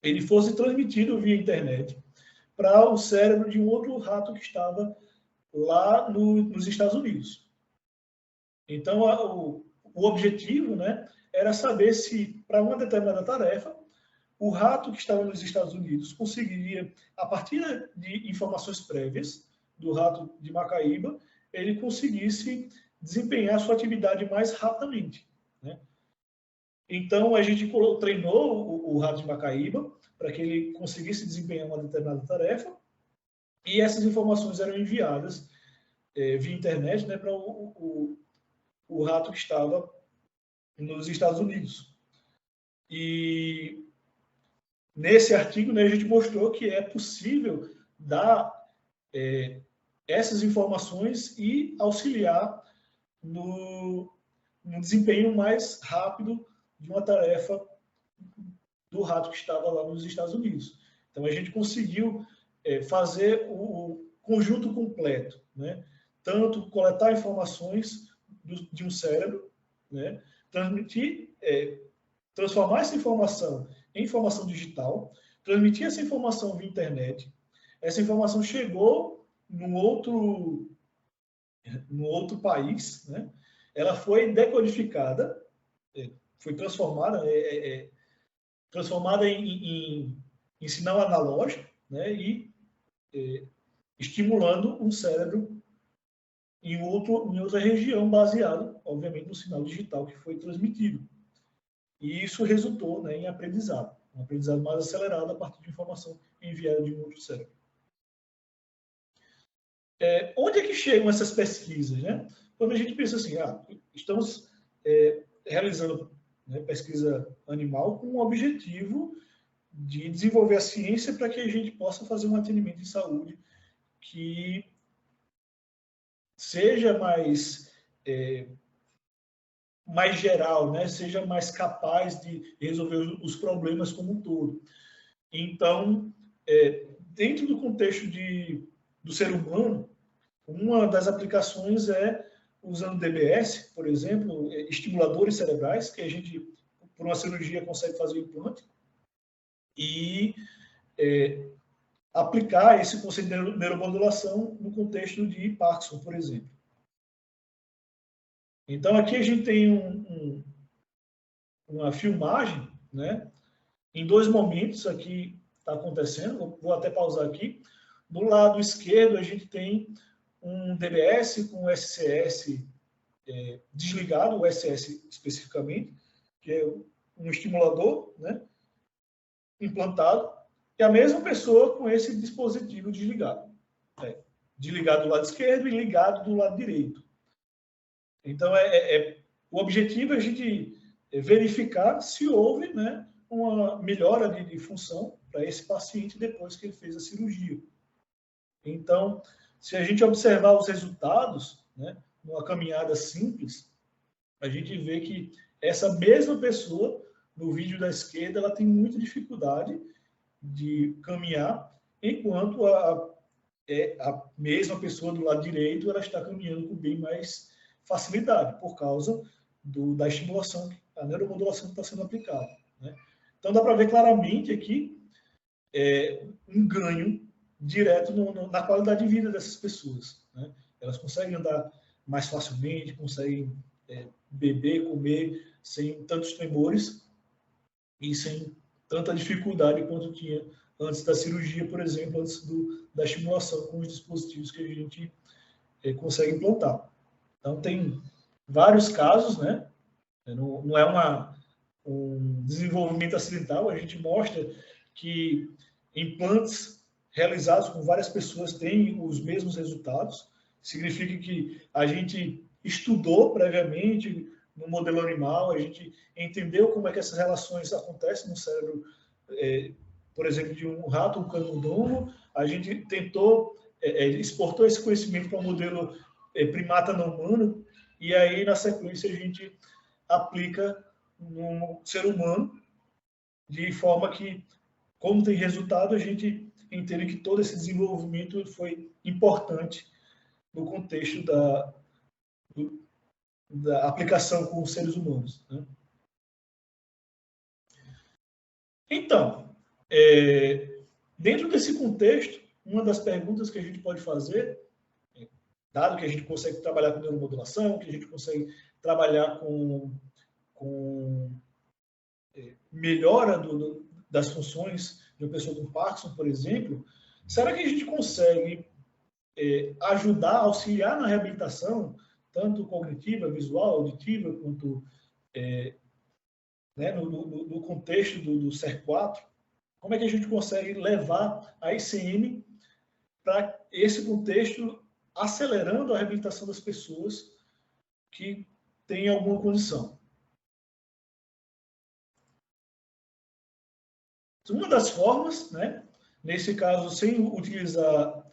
ele fosse transmitido via internet para o cérebro de um outro rato que estava lá nos Estados Unidos. Então, o objetivo, né, era saber se, para uma determinada tarefa, o rato que estava nos Estados Unidos conseguiria, a partir de informações prévias do rato de Macaíba, ele conseguisse desempenhar sua atividade mais rapidamente, né? Então, a gente treinou o rato de Macaíba para que ele conseguisse desempenhar uma determinada tarefa, e essas informações eram enviadas via internet, né, para o rato que estava nos Estados Unidos. E nesse artigo, né, a gente mostrou que é possível dar essas informações e auxiliar no desempenho mais rápido de uma tarefa do rato que estava lá nos Estados Unidos. Então, a gente conseguiu fazer o conjunto completo, né? Tanto coletar informações de um cérebro, né? Transformar essa informação em informação digital, transmitir essa informação via internet. Essa informação chegou num outro país, né? Ela foi decodificada, foi transformada, em sinal analógico, né? E estimulando um cérebro em outra região, baseado, obviamente, no sinal digital que foi transmitido. E isso resultou, né, em aprendizado, um aprendizado mais acelerado a partir de informação enviada de um outro cérebro. Onde é que chegam essas pesquisas, né? Quando a gente pensa assim, estamos realizando, né, pesquisa animal com o objetivo de desenvolver a ciência para que a gente possa fazer um atendimento de saúde que seja mais geral, né? Seja mais capaz de resolver os problemas como um todo. Então, dentro do contexto do ser humano, uma das aplicações é usando DBS, por exemplo, estimuladores cerebrais, que a gente, por uma cirurgia, consegue fazer o implante, e aplicar esse conceito de neuromodulação no contexto de Parkinson, por exemplo. Então, aqui a gente tem uma filmagem, né? Em dois momentos aqui está acontecendo, vou até pausar aqui. Do lado esquerdo, a gente tem um DBS com SCS desligado, o SS especificamente, que é um estimulador, né, implantado, e a mesma pessoa com esse dispositivo desligado. Desligado do lado esquerdo e ligado do lado direito. Então, o objetivo é a gente verificar se houve, né, uma melhora de função para esse paciente depois que ele fez a cirurgia. Então, se a gente observar os resultados, né, numa caminhada simples, a gente vê que essa mesma pessoa, no vídeo da esquerda, ela tem muita dificuldade de caminhar, enquanto a mesma pessoa do lado direito, ela está caminhando com bem mais facilidade, por causa da estimulação, a neuromodulação que está sendo aplicada, né? Então, dá para ver claramente aqui um ganho direto na qualidade de vida dessas pessoas, né? Elas conseguem andar mais facilmente, conseguem beber, comer, sem tantos tremores e sem tanta dificuldade quanto tinha antes da cirurgia, por exemplo, antes da estimulação com os dispositivos que a gente consegue implantar. Então, tem vários casos, né? Não é um desenvolvimento acidental, a gente mostra que implantes realizados com várias pessoas têm os mesmos resultados, significa que a gente estudou previamente no modelo animal, a gente entendeu como é que essas relações acontecem no cérebro, por exemplo, de um rato, um camundongo, a gente tentou, exportou esse conhecimento para o modelo primata não humano, e aí, na sequência, a gente aplica no ser humano, de forma que, como tem resultado, a gente entende que todo esse desenvolvimento foi importante no contexto da aplicação com os seres humanos, né? Então, dentro desse contexto, uma das perguntas que a gente pode fazer, dado que a gente consegue trabalhar com neuromodulação, que a gente consegue trabalhar com melhora das funções de uma pessoa com Parkinson, por exemplo, será que a gente consegue ajudar, auxiliar na reabilitação, tanto cognitiva, visual, auditiva, quanto né, no contexto do CER4? Como é que a gente consegue levar a ICM para esse contexto, acelerando a reabilitação das pessoas que têm alguma condição? Uma das formas, né, nesse caso, sem utilizar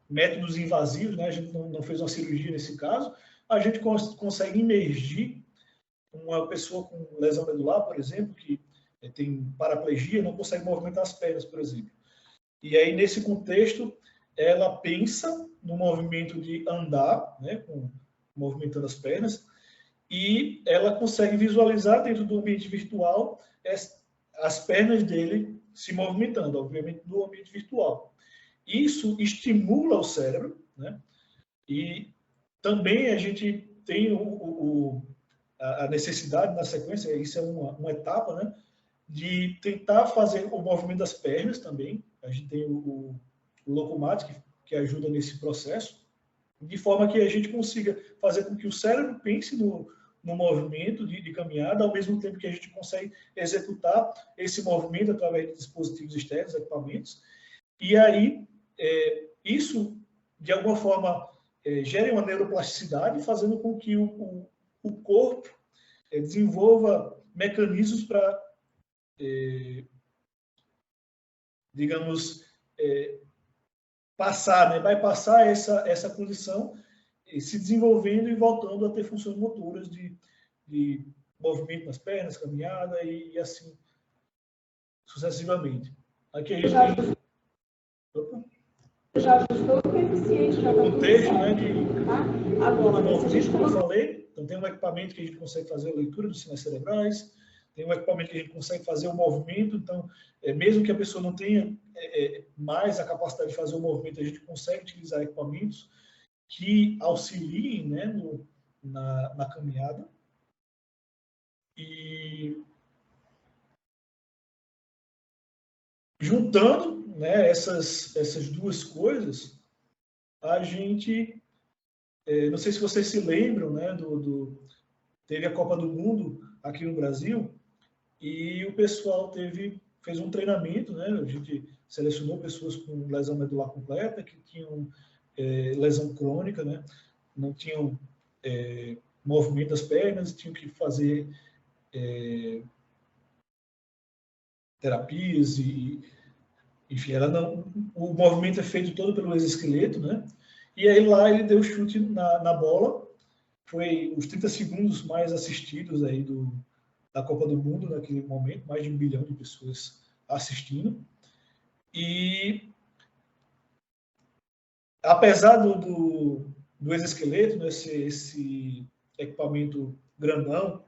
métodos invasivos, né, a gente não fez uma cirurgia nesse caso, a gente consegue imergir uma pessoa com lesão medular, por exemplo, que tem paraplegia, não consegue movimentar as pernas, por exemplo. E aí, nesse contexto, ela pensa no movimento de andar, né, movimentando as pernas, e ela consegue visualizar dentro do ambiente virtual as pernas dele se movimentando, obviamente, no ambiente virtual. Isso estimula o cérebro, né? E também a gente tem a necessidade, na sequência, isso é uma etapa, né, de tentar fazer o movimento das pernas também. A gente tem o Locomatic, que ajuda nesse processo, de forma que a gente consiga fazer com que o cérebro pense no movimento de caminhada, ao mesmo tempo que a gente consegue executar esse movimento através de dispositivos externos, equipamentos, e aí isso, de alguma forma, gere uma neuroplasticidade, fazendo com que o corpo desenvolva mecanismos para, digamos, passar, né, bypassar essa condição, se desenvolvendo e voltando a ter funções motoras de movimento nas pernas, caminhada e assim sucessivamente. Aqui a gente tem... Já ajustou o coeficiente, já está tudo contexto, certo, né, tá? Agora, se a gente como eu colocar... falei, então tem um equipamento que a gente consegue fazer a leitura dos sinais cerebrais, tem um equipamento que a gente consegue fazer o movimento, então, mesmo que a pessoa não tenha mais a capacidade de fazer o movimento, a gente consegue utilizar equipamentos que auxiliem, né, na caminhada. E juntando, né, essas duas coisas, a gente, não sei se vocês se lembram, né, teve a Copa do Mundo aqui no Brasil, e o pessoal fez um treinamento, né, a gente selecionou pessoas com lesão medular completa, que tinham lesão crônica, né, não tinham movimento das pernas, tinham que fazer terapias e, enfim, o movimento é feito todo pelo exoesqueleto, né? E aí lá ele deu chute na bola, foi os 30 segundos mais assistidos aí da Copa do Mundo naquele momento, mais de 1 bilhão de pessoas assistindo. E apesar do exoesqueleto, né, esse equipamento grandão,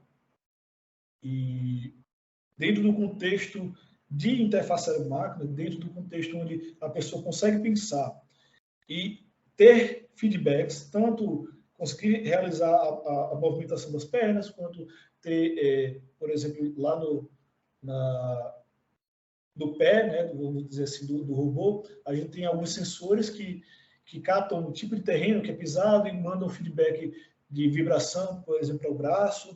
e dentro do contexto de interface cérebro-máquina, dentro do contexto onde a pessoa consegue pensar e ter feedbacks, tanto conseguir realizar a movimentação das pernas, quanto ter, por exemplo, lá no pé, né, vamos dizer assim, do robô, a gente tem alguns sensores que captam o tipo de terreno que é pisado e mandam feedback de vibração, por exemplo, ao braço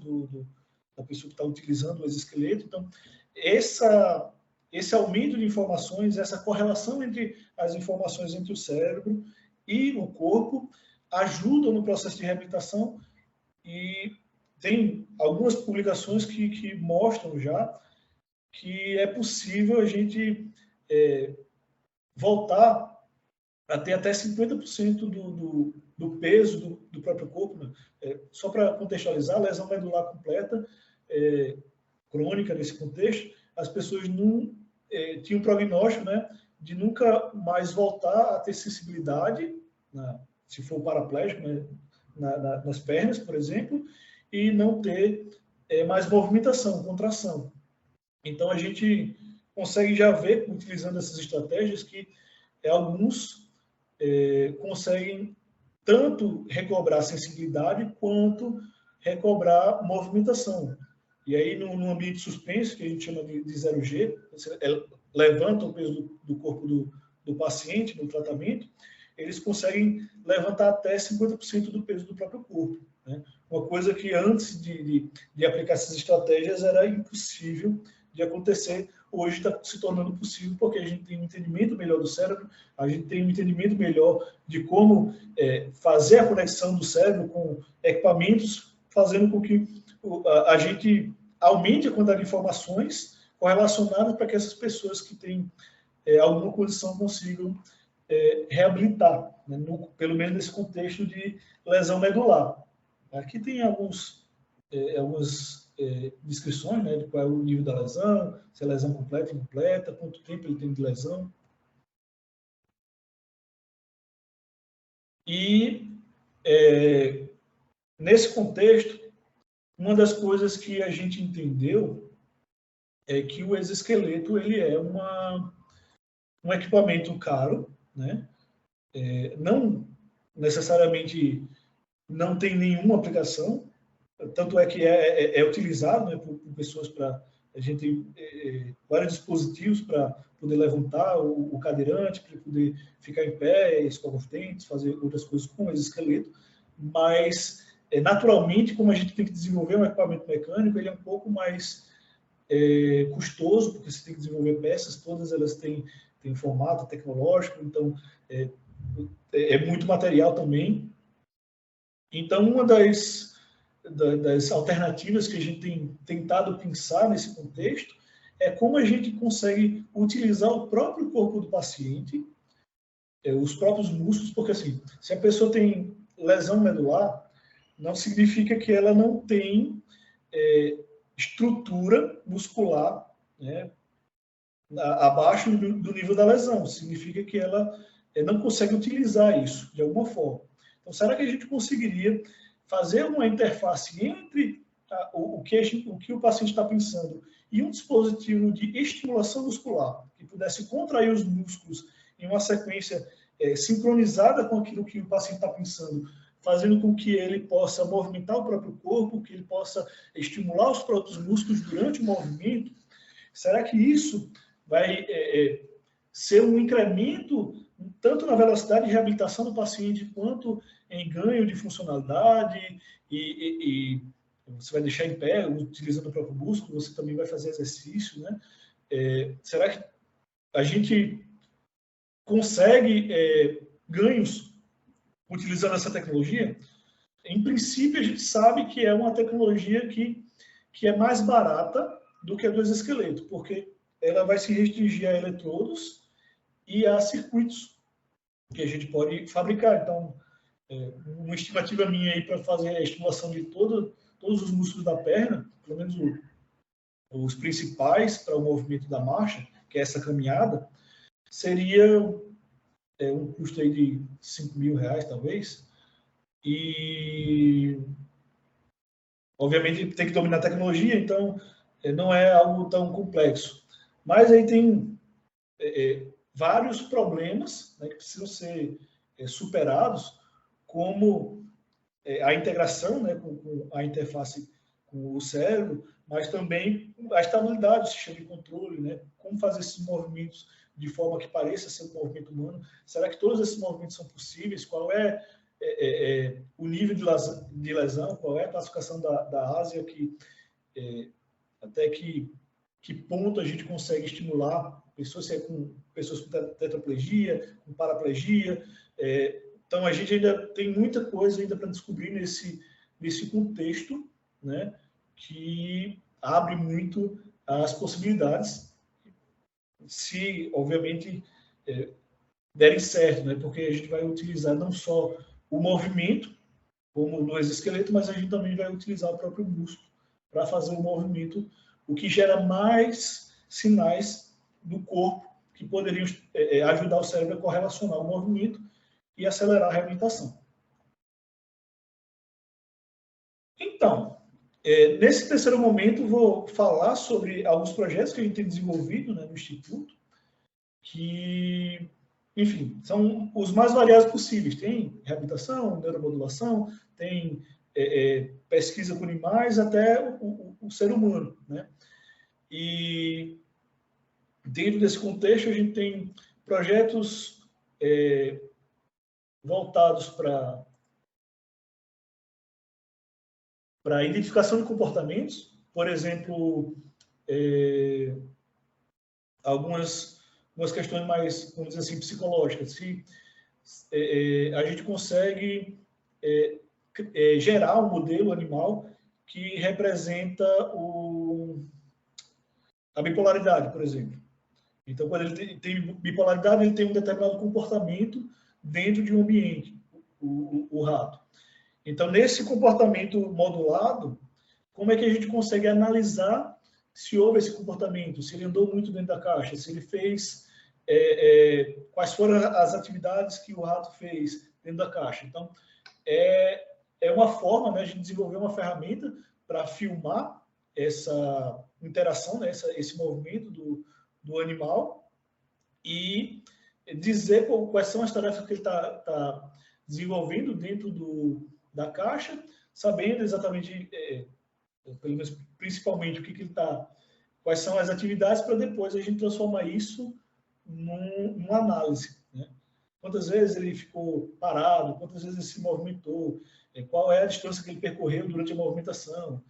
da pessoa que está utilizando o exoesqueleto. Então, esse aumento de informações, essa correlação entre as informações entre o cérebro e o corpo ajudam no processo de reabilitação, e tem algumas publicações que mostram já que é possível a gente voltar a ter até 50% do peso do próprio corpo. Né? Só para contextualizar, a lesão medular completa, crônica nesse contexto, as pessoas não tinham um prognóstico, né, de nunca mais voltar a ter sensibilidade, se for paraplégico, né, nas pernas, por exemplo, e não ter mais movimentação, contração. Então, a gente consegue já ver, utilizando essas estratégias, que alguns conseguem tanto recobrar sensibilidade quanto recobrar movimentação. E aí, no ambiente suspenso, que a gente chama de 0G, você levanta o peso do corpo do paciente no tratamento, eles conseguem levantar até 50% do peso do próprio corpo. Né? Uma coisa que antes de aplicar essas estratégias era impossível de acontecer, hoje está se tornando possível, porque a gente tem um entendimento melhor do cérebro, a gente tem um entendimento melhor de como fazer a conexão do cérebro com equipamentos, fazendo com que a gente aumente a quantidade de informações correlacionadas para que essas pessoas que têm alguma condição consigam reabilitar, né, pelo menos nesse contexto de lesão medular. Aqui tem algumas descrições, né, de qual é o nível da lesão, se é lesão completa, incompleta, quanto tempo ele tem de lesão. E, nesse contexto, uma das coisas que a gente entendeu é que o exoesqueleto ele é um equipamento caro, né? Não necessariamente não tem nenhuma aplicação, tanto é que é utilizado, né, por pessoas para... A gente tem vários dispositivos para poder levantar o cadeirante, para poder ficar em pé, escovar os dentes, fazer outras coisas com o exoesqueleto, mas naturalmente, como a gente tem que desenvolver um equipamento mecânico, ele é um pouco mais custoso, porque você tem que desenvolver peças, todas elas têm formato tecnológico, então é muito material também. Então, uma das alternativas que a gente tem tentado pensar nesse contexto é como a gente consegue utilizar o próprio corpo do paciente, os próprios músculos, porque assim, se a pessoa tem lesão medular, não significa que ela não tem estrutura muscular, né, abaixo do nível da lesão. Significa que ela não consegue utilizar isso de alguma forma. Então, será que a gente conseguiria fazer uma interface entre o que o paciente está pensando e um dispositivo de estimulação muscular que pudesse contrair os músculos em uma sequência sincronizada com aquilo que o paciente está pensando, fazendo com que ele possa movimentar o próprio corpo, que ele possa estimular os próprios músculos durante o movimento? Será que isso vai ser um incremento tanto na velocidade de reabilitação do paciente quanto em ganho de funcionalidade, e você vai deixar em pé utilizando o próprio músculo, você também vai fazer exercício, né? Será que a gente consegue ganhos utilizando essa tecnologia? Em princípio, a gente sabe que é uma tecnologia que é mais barata do que a do exoesqueleto, porque ela vai se restringir a eletrodos e a circuitos. que a gente pode fabricar. Então, uma estimativa minha aí para fazer a estimulação de todos os músculos da perna, pelo menos os principais para o movimento da marcha, que é essa caminhada, seria um custo aí de R$5.000, talvez. E, obviamente, tem que dominar a tecnologia, então não é algo tão complexo. Mas aí tem vários problemas, né, que precisam ser superados, como a integração, né, com a interface com o cérebro, mas também a estabilidade do sistema de controle, né, como fazer esses movimentos de forma que pareça ser um movimento humano. Será que todos esses movimentos são possíveis? Qual é o nível de lesão? Qual é a classificação da Ásia? Até que ponto a gente consegue estimular pessoas, com pessoas com tetraplegia, com paraplegia. Então, a gente ainda tem muita coisa ainda para descobrir nesse contexto, né, que abre muito as possibilidades, se, obviamente, derem certo, né, porque a gente vai utilizar não só o movimento, como no exoesqueleto, mas a gente também vai utilizar o próprio músculo para fazer o movimento, o que gera mais sinais do corpo que poderiam ajudar o cérebro a correlacionar o movimento e acelerar a reabilitação. Então, nesse terceiro momento, vou falar sobre alguns projetos que a gente tem desenvolvido, né, no Instituto, que, enfim, são os mais variados possíveis. Tem reabilitação, neuromodulação, tem pesquisa com animais, até o ser humano, né? E dentro desse contexto, a gente tem projetos voltados para identificação de comportamentos, por exemplo, algumas questões mais, vamos dizer assim, psicológicas. Se a gente consegue gerar um modelo animal que representa a bipolaridade, por exemplo. Então, quando ele tem bipolaridade, ele tem um determinado comportamento dentro de um ambiente, o rato. Então, nesse comportamento modulado, como é que a gente consegue analisar se houve esse comportamento, se ele andou muito dentro da caixa, se ele fez, quais foram as atividades que o rato fez dentro da caixa. Então, é uma forma, né, a gente desenvolver uma ferramenta para filmar essa interação, né, esse movimento do animal e dizer quais são as tarefas que ele está desenvolvendo dentro da caixa, sabendo exatamente, pelo menos principalmente, o que ele está, quais são as atividades, para depois a gente transformar isso numa análise, né? Quantas vezes ele ficou parado, quantas vezes ele se movimentou, qual é a distância que ele percorreu durante a movimentação,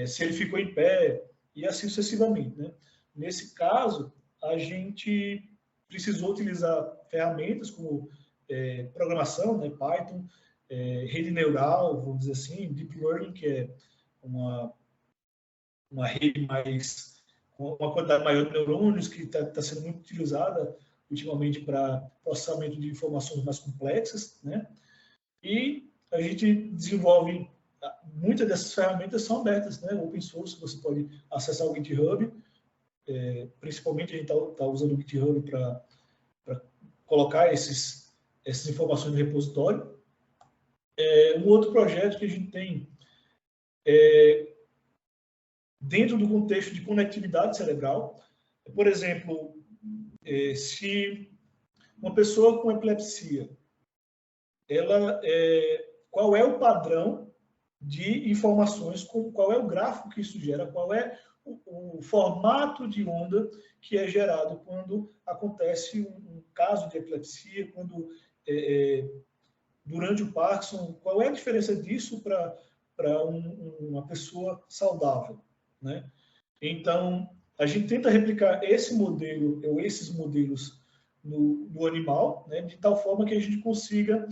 se ele ficou em pé, e assim sucessivamente, né? Nesse caso, a gente precisou utilizar ferramentas como programação, né, Python, rede neural, vamos dizer assim, Deep Learning, que é uma rede com uma quantidade maior de neurônios, que está sendo muito utilizada ultimamente para processamento de informações mais complexas, né? E a gente desenvolve, muitas dessas ferramentas são abertas, né? Open source, você pode acessar o GitHub, principalmente a gente está usando o GitHub para colocar essas informações no repositório. Um outro projeto que a gente tem dentro do contexto de conectividade cerebral, por exemplo, se uma pessoa com epilepsia, qual é o padrão de informações, qual é o gráfico que isso gera, qual é o formato de onda que é gerado quando acontece um caso de epilepsia, quando durante o Parkinson, qual é a diferença disso para uma pessoa saudável, né? Então, a gente tenta replicar esse modelo, ou esses modelos no animal, né, de tal forma que a gente consiga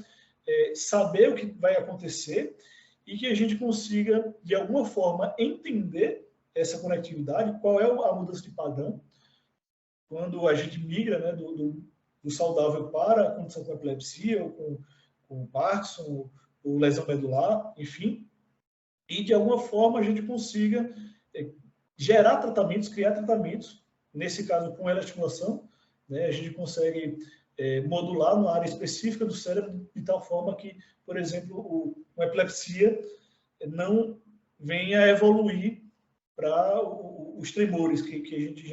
saber o que vai acontecer e que a gente consiga, de alguma forma, entender essa conectividade, qual é a mudança de padrão, quando a gente migra, né, do saudável para a condição com epilepsia, ou com Parkinson, ou lesão medular, enfim, e de alguma forma a gente consiga gerar tratamentos, criar tratamentos, nesse caso com eletroestimulação, né, a gente consegue modular numa área específica do cérebro de tal forma que, por exemplo, uma epilepsia não venha a evoluir para os tremores que a gente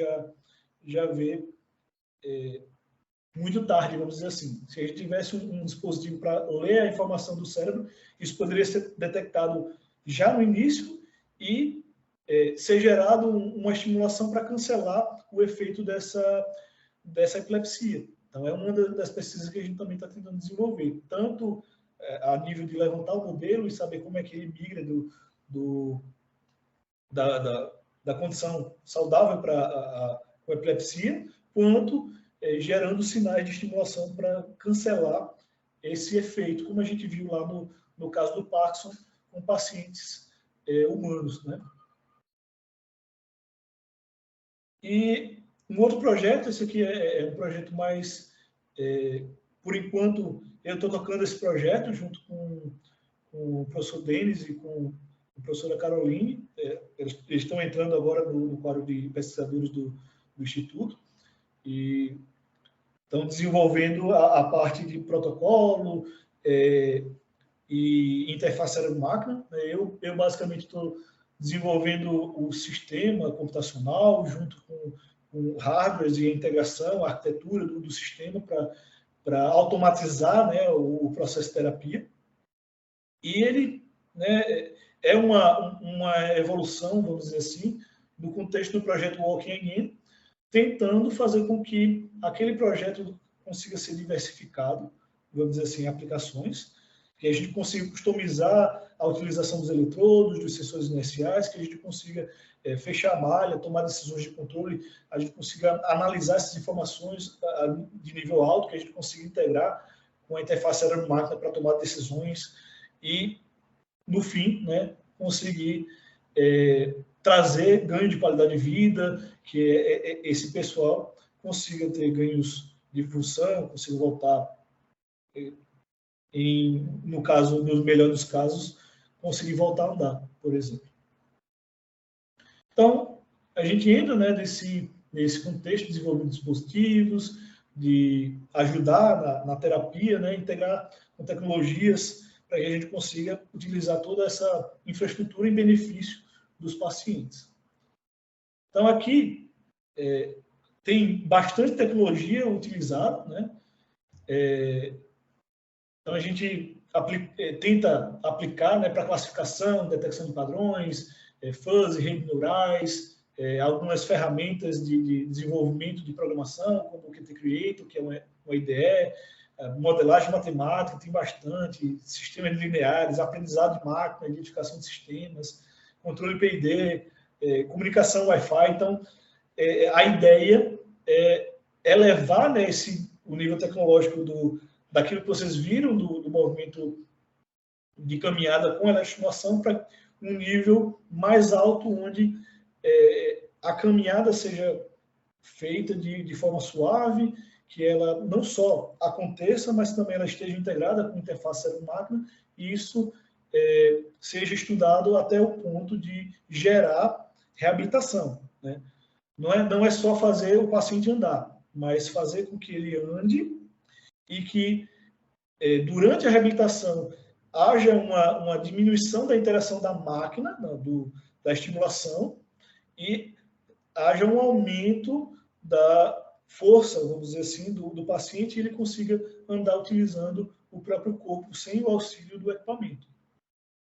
já vê muito tarde, vamos dizer assim. Se a gente tivesse um dispositivo para ler a informação do cérebro, isso poderia ser detectado já no início e ser gerado uma estimulação para cancelar o efeito dessa epilepsia. Então, é uma das pesquisas que a gente também está tentando desenvolver, tanto a nível de levantar o modelo e saber como é que ele migra da condição saudável para a epilepsia, quanto gerando sinais de estimulação para cancelar esse efeito, como a gente viu lá no caso do Parkinson, com pacientes humanos, né? E um outro projeto, esse aqui é um projeto mais, por enquanto, eu estou tocando esse projeto junto com o professor Denis e com a professora Caroline. Eles estão entrando agora no quadro de pesquisadores do Instituto e estão desenvolvendo a parte de protocolo e interface cérebro-máquina. Eu basicamente estou desenvolvendo o sistema computacional junto com hardware e a integração, a arquitetura do sistema para automatizar, né, o processo de terapia. E ele, né, é uma evolução, vamos dizer assim, do contexto do projeto Walking Again, tentando fazer com que aquele projeto consiga ser diversificado, vamos dizer assim, em aplicações, que a gente consiga customizar a utilização dos eletrodos, dos sensores inerciais, que a gente consiga fechar a malha, tomar decisões de controle, a gente consiga analisar essas informações de nível alto, que a gente consiga integrar com a interface cérebro-máquina para tomar decisões e, no fim, né, conseguir trazer ganho de qualidade de vida, que esse pessoal consiga ter ganhos de função, consiga voltar, no caso, nos melhores casos, conseguir voltar a andar, por exemplo. Então, a gente entra, né, nesse contexto de desenvolvimento de dispositivos, de ajudar na terapia, né, integrar com tecnologias para que a gente consiga utilizar toda essa infraestrutura em benefício dos pacientes. Então, aqui tem bastante tecnologia utilizada, né? Então, a gente tenta aplicar, né, para classificação, detecção de padrões, fuzzy, redes neurais, algumas ferramentas de desenvolvimento de programação, como o Qt Creator, que é uma IDE, modelagem matemática, tem bastante, sistemas lineares, aprendizado de máquina, identificação de sistemas, controle PID, comunicação Wi-Fi. Então, a ideia é levar, né, o nível tecnológico daquilo que vocês viram do movimento de caminhada com eletroestimulação para um nível mais alto, onde a caminhada seja feita de forma suave, que ela não só aconteça, mas também ela esteja integrada com interface cérebro-máquina, e isso seja estudado até o ponto de gerar reabilitação, né? Não é só fazer o paciente andar, mas fazer com que ele ande e que durante a reabilitação haja uma diminuição da interação da máquina, da estimulação, e haja um aumento da força, vamos dizer assim, do paciente, e ele consiga andar utilizando o próprio corpo sem o auxílio do equipamento.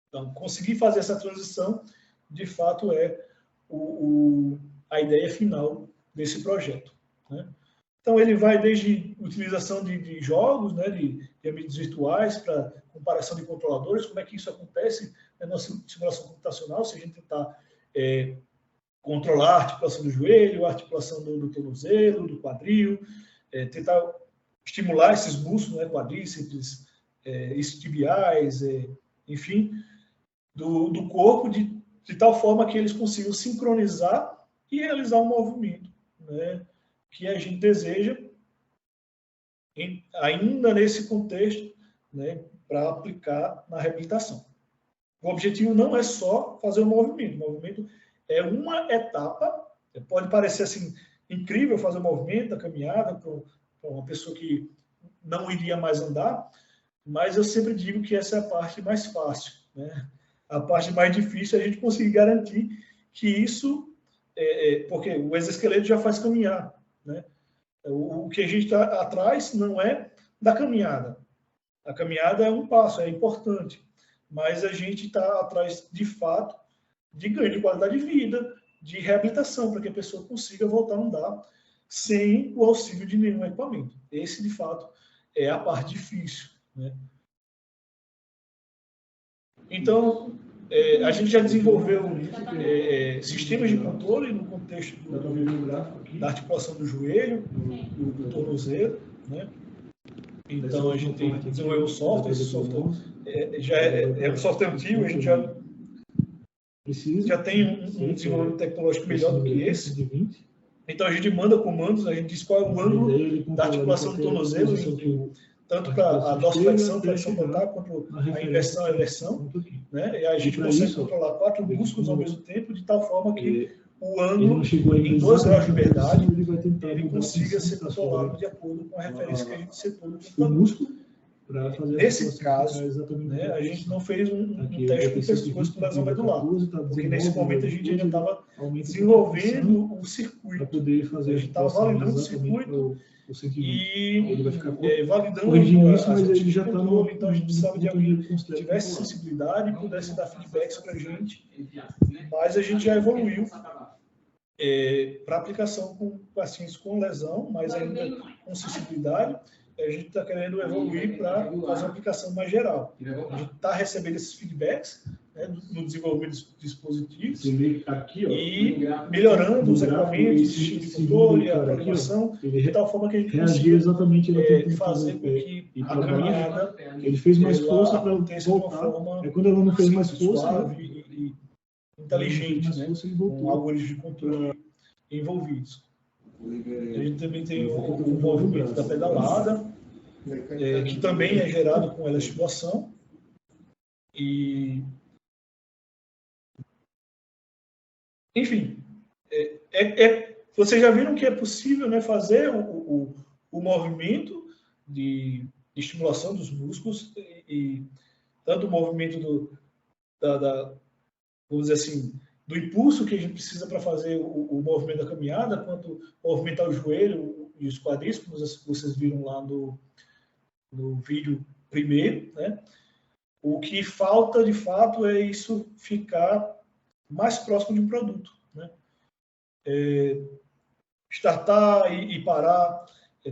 Então, conseguir fazer essa transição, de fato, é a ideia final desse projeto, né? Então, ele vai desde utilização de jogos, né, de ambientes virtuais para comparação de controladores, como é que isso acontece na simulação computacional, se a gente tentar controlar a articulação do joelho, a articulação do tornozelo, do quadril, tentar estimular esses músculos, né, quadríceps, isquiotibiais, enfim, do corpo, de tal forma que eles consigam sincronizar e realizar um movimento, né, que a gente deseja, ainda nesse contexto, né, para aplicar na reabilitação. O objetivo não é só fazer o movimento. O movimento é uma etapa. Pode parecer assim incrível fazer o movimento da caminhada para uma pessoa que não iria mais andar, mas eu sempre digo que essa é a parte mais fácil, né? A parte mais difícil é a gente conseguir garantir que isso, porque o exoesqueleto já faz caminhar, né? O que a gente está atrás não é da caminhada. A caminhada é um passo, é importante, mas a gente está atrás, de fato, de ganho de qualidade de vida, de reabilitação, para que a pessoa consiga voltar a andar sem o auxílio de nenhum equipamento. Esse, de fato, é a parte difícil, né? Então, a gente já desenvolveu sistemas de controle no contexto da articulação do joelho, do tornozelo, né? Então, a gente desenvolveu um software, esse software já é um software antigo, a gente já tem um desenvolvimento tecnológico melhor do que esse. Então, a gente manda comandos, a gente diz qual é o ângulo da articulação do tornozelo, tanto para a dorsiflexão, flexão plantar, quanto a inversão, a eversão, né? E a gente consegue controlar 4 músculos ao mesmo tempo, de tal forma que o ângulo, em 2 graus de liberdade, ele consiga ser controlado de acordo com a referência que a gente setou no computador. Nesse caso, né, a gente não fez um teste com pessoas com lesão medular, porque nesse momento a gente ainda estava desenvolvendo o circuito. A gente estava validando o circuito e validando as rotinas de controle. Então a gente precisava de alguém que tivesse sensibilidade e pudesse dar feedbacks para a gente. Mas a gente já evoluiu para aplicação com pacientes com lesão, mas ainda com sensibilidade. A gente está querendo evoluir para fazer uma aplicação mais geral. A gente está recebendo esses feedbacks, né, no desenvolvimento dos dispositivos e melhorando os equipamentos, o sistema de controle, a programação, de tal forma que a gente consiga fazer com que a caminhada ele fez mais força para voltar de uma forma quando ela não fez mais força, suave e inteligente, né, com algoritmos de controle envolvidos. A gente também tem o movimento da pedalada, que também é gerado com elastibulação. E, enfim, vocês já viram que é possível, né, fazer o movimento de estimulação dos músculos, e tanto o movimento vamos dizer assim, do impulso que a gente precisa para fazer o movimento da caminhada, quanto movimentar o joelho e os quadris, como vocês viram lá no vídeo primeiro, né? O que falta, de fato, é isso ficar mais próximo de um produto, né? Startar e parar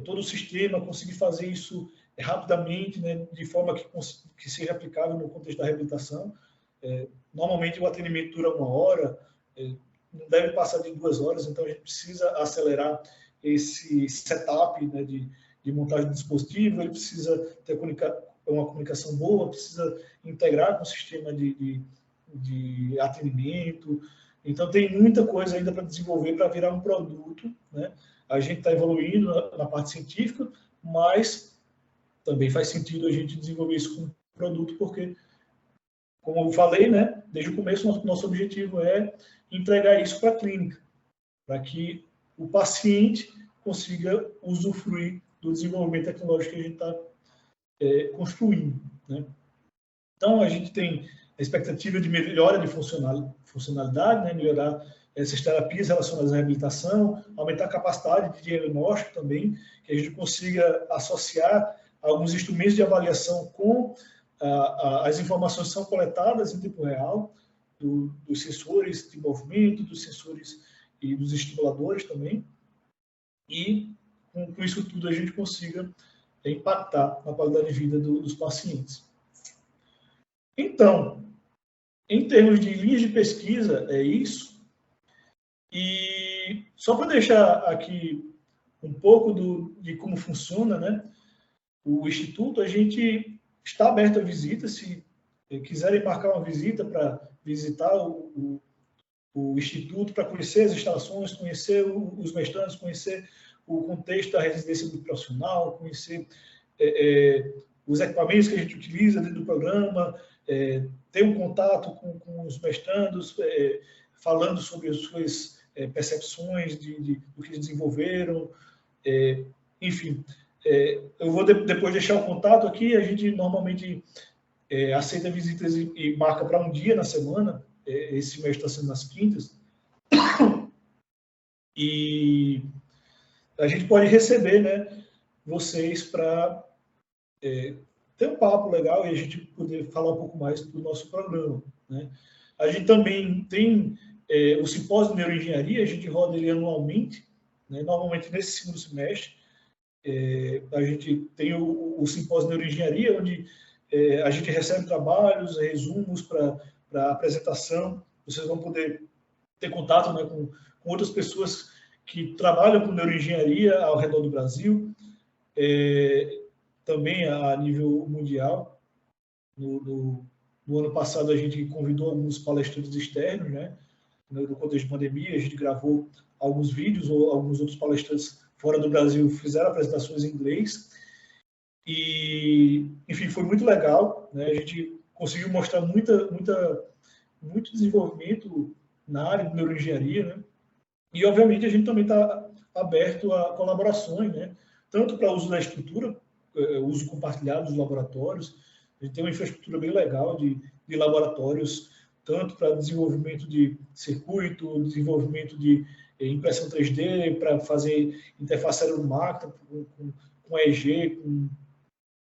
todo o sistema, conseguir fazer isso rapidamente, né? De forma que seja aplicável no contexto da reabilitação. Normalmente o atendimento dura 1 hora, não deve passar de 2 horas, então a gente precisa acelerar esse setup, né, de montagem do dispositivo. Ele precisa ter uma comunicação boa, precisa integrar com o sistema de atendimento. Então tem muita coisa ainda para desenvolver para virar um produto, né? A gente está evoluindo na parte científica, mas também faz sentido a gente desenvolver isso como produto, porque, como eu falei, né, desde o começo, nosso objetivo é entregar isso para a clínica, para que o paciente consiga usufruir do desenvolvimento tecnológico que a gente está construindo, né? Então, a gente tem a expectativa de melhora de funcionalidade, né, melhorar essas terapias relacionadas à reabilitação, aumentar a capacidade de diagnóstico também, que a gente consiga associar alguns instrumentos de avaliação com as informações que são coletadas em tempo real, dos sensores de movimento, dos sensores e dos estimuladores também, e com isso tudo a gente consiga impactar na qualidade de vida dos pacientes. Então, em termos de linhas de pesquisa, é isso. E só para deixar aqui um pouco de como funciona, né, o Instituto, a gente está aberto a visita. Se quiserem marcar uma visita para visitar o Instituto, para conhecer as instalações, conhecer os mestrantes, conhecer o contexto da residência do profissional, conhecer os equipamentos que a gente utiliza dentro do programa, ter um contato com os mestrandos, falando sobre as suas percepções do que desenvolveram, enfim. Eu vou depois deixar o contato aqui, a gente normalmente aceita visitas e marca para um dia na semana, esse mês está sendo nas quintas, e a gente pode receber, né, vocês para ter um papo legal e a gente poder falar um pouco mais do nosso programa, né? A gente também tem o simpósio de neuroengenharia, a gente roda ele anualmente, né? Normalmente nesse segundo semestre. A gente tem o simpósio de neuroengenharia, onde a gente recebe trabalhos, resumos para apresentação. Vocês vão poder ter contato, né, com outras pessoas que trabalham com neuroengenharia ao redor do Brasil, também a nível mundial. No ano passado, a gente convidou alguns palestrantes externos, né? No contexto de pandemia, a gente gravou alguns vídeos, ou alguns outros palestrantes fora do Brasil fizeram apresentações em inglês. E, enfim, foi muito legal, né? A gente conseguiu mostrar muito desenvolvimento na área de neuroengenharia, né? E, obviamente, a gente também está aberto a colaborações, né? Tanto para uso da estrutura, uso compartilhado dos laboratórios. A gente tem uma infraestrutura bem legal de laboratórios, tanto para desenvolvimento de circuito, desenvolvimento de impressão 3D, para fazer interface cérebro-máquina com EEG,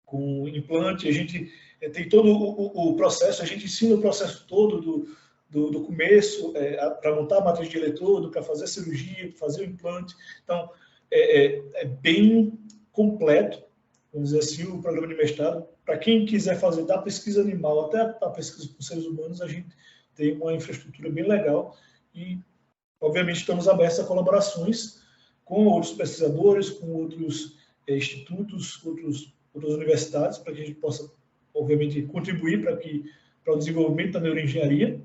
com implante. A gente tem todo o processo, a gente ensina o processo todo do começo, para montar a matriz de eletrodo, para fazer a cirurgia, para fazer o implante. Então, é bem completo, vamos dizer assim, o programa de mestrado. Para quem quiser fazer da pesquisa animal até a pesquisa com seres humanos, a gente tem uma infraestrutura bem legal e, obviamente, estamos abertos a colaborações com outros pesquisadores, com outros institutos, outras universidades, para que a gente possa, obviamente, contribuir para o desenvolvimento da neuroengenharia.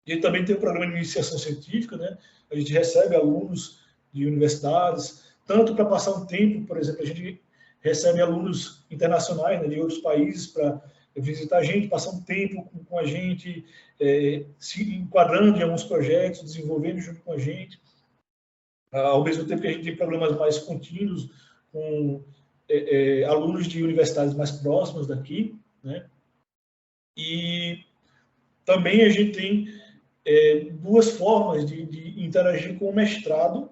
A gente também tem o programa de iniciação científica, né? A gente recebe alunos de universidades, tanto para passar um tempo, por exemplo, a gente recebe alunos internacionais, né, de outros países para visitar a gente, passar um tempo com a gente, se enquadrando em alguns projetos, desenvolvendo junto com a gente. Ao mesmo tempo que a gente tem programas mais contínuos com alunos de universidades mais próximas daqui, né? E também a gente tem duas formas de interagir com o mestrado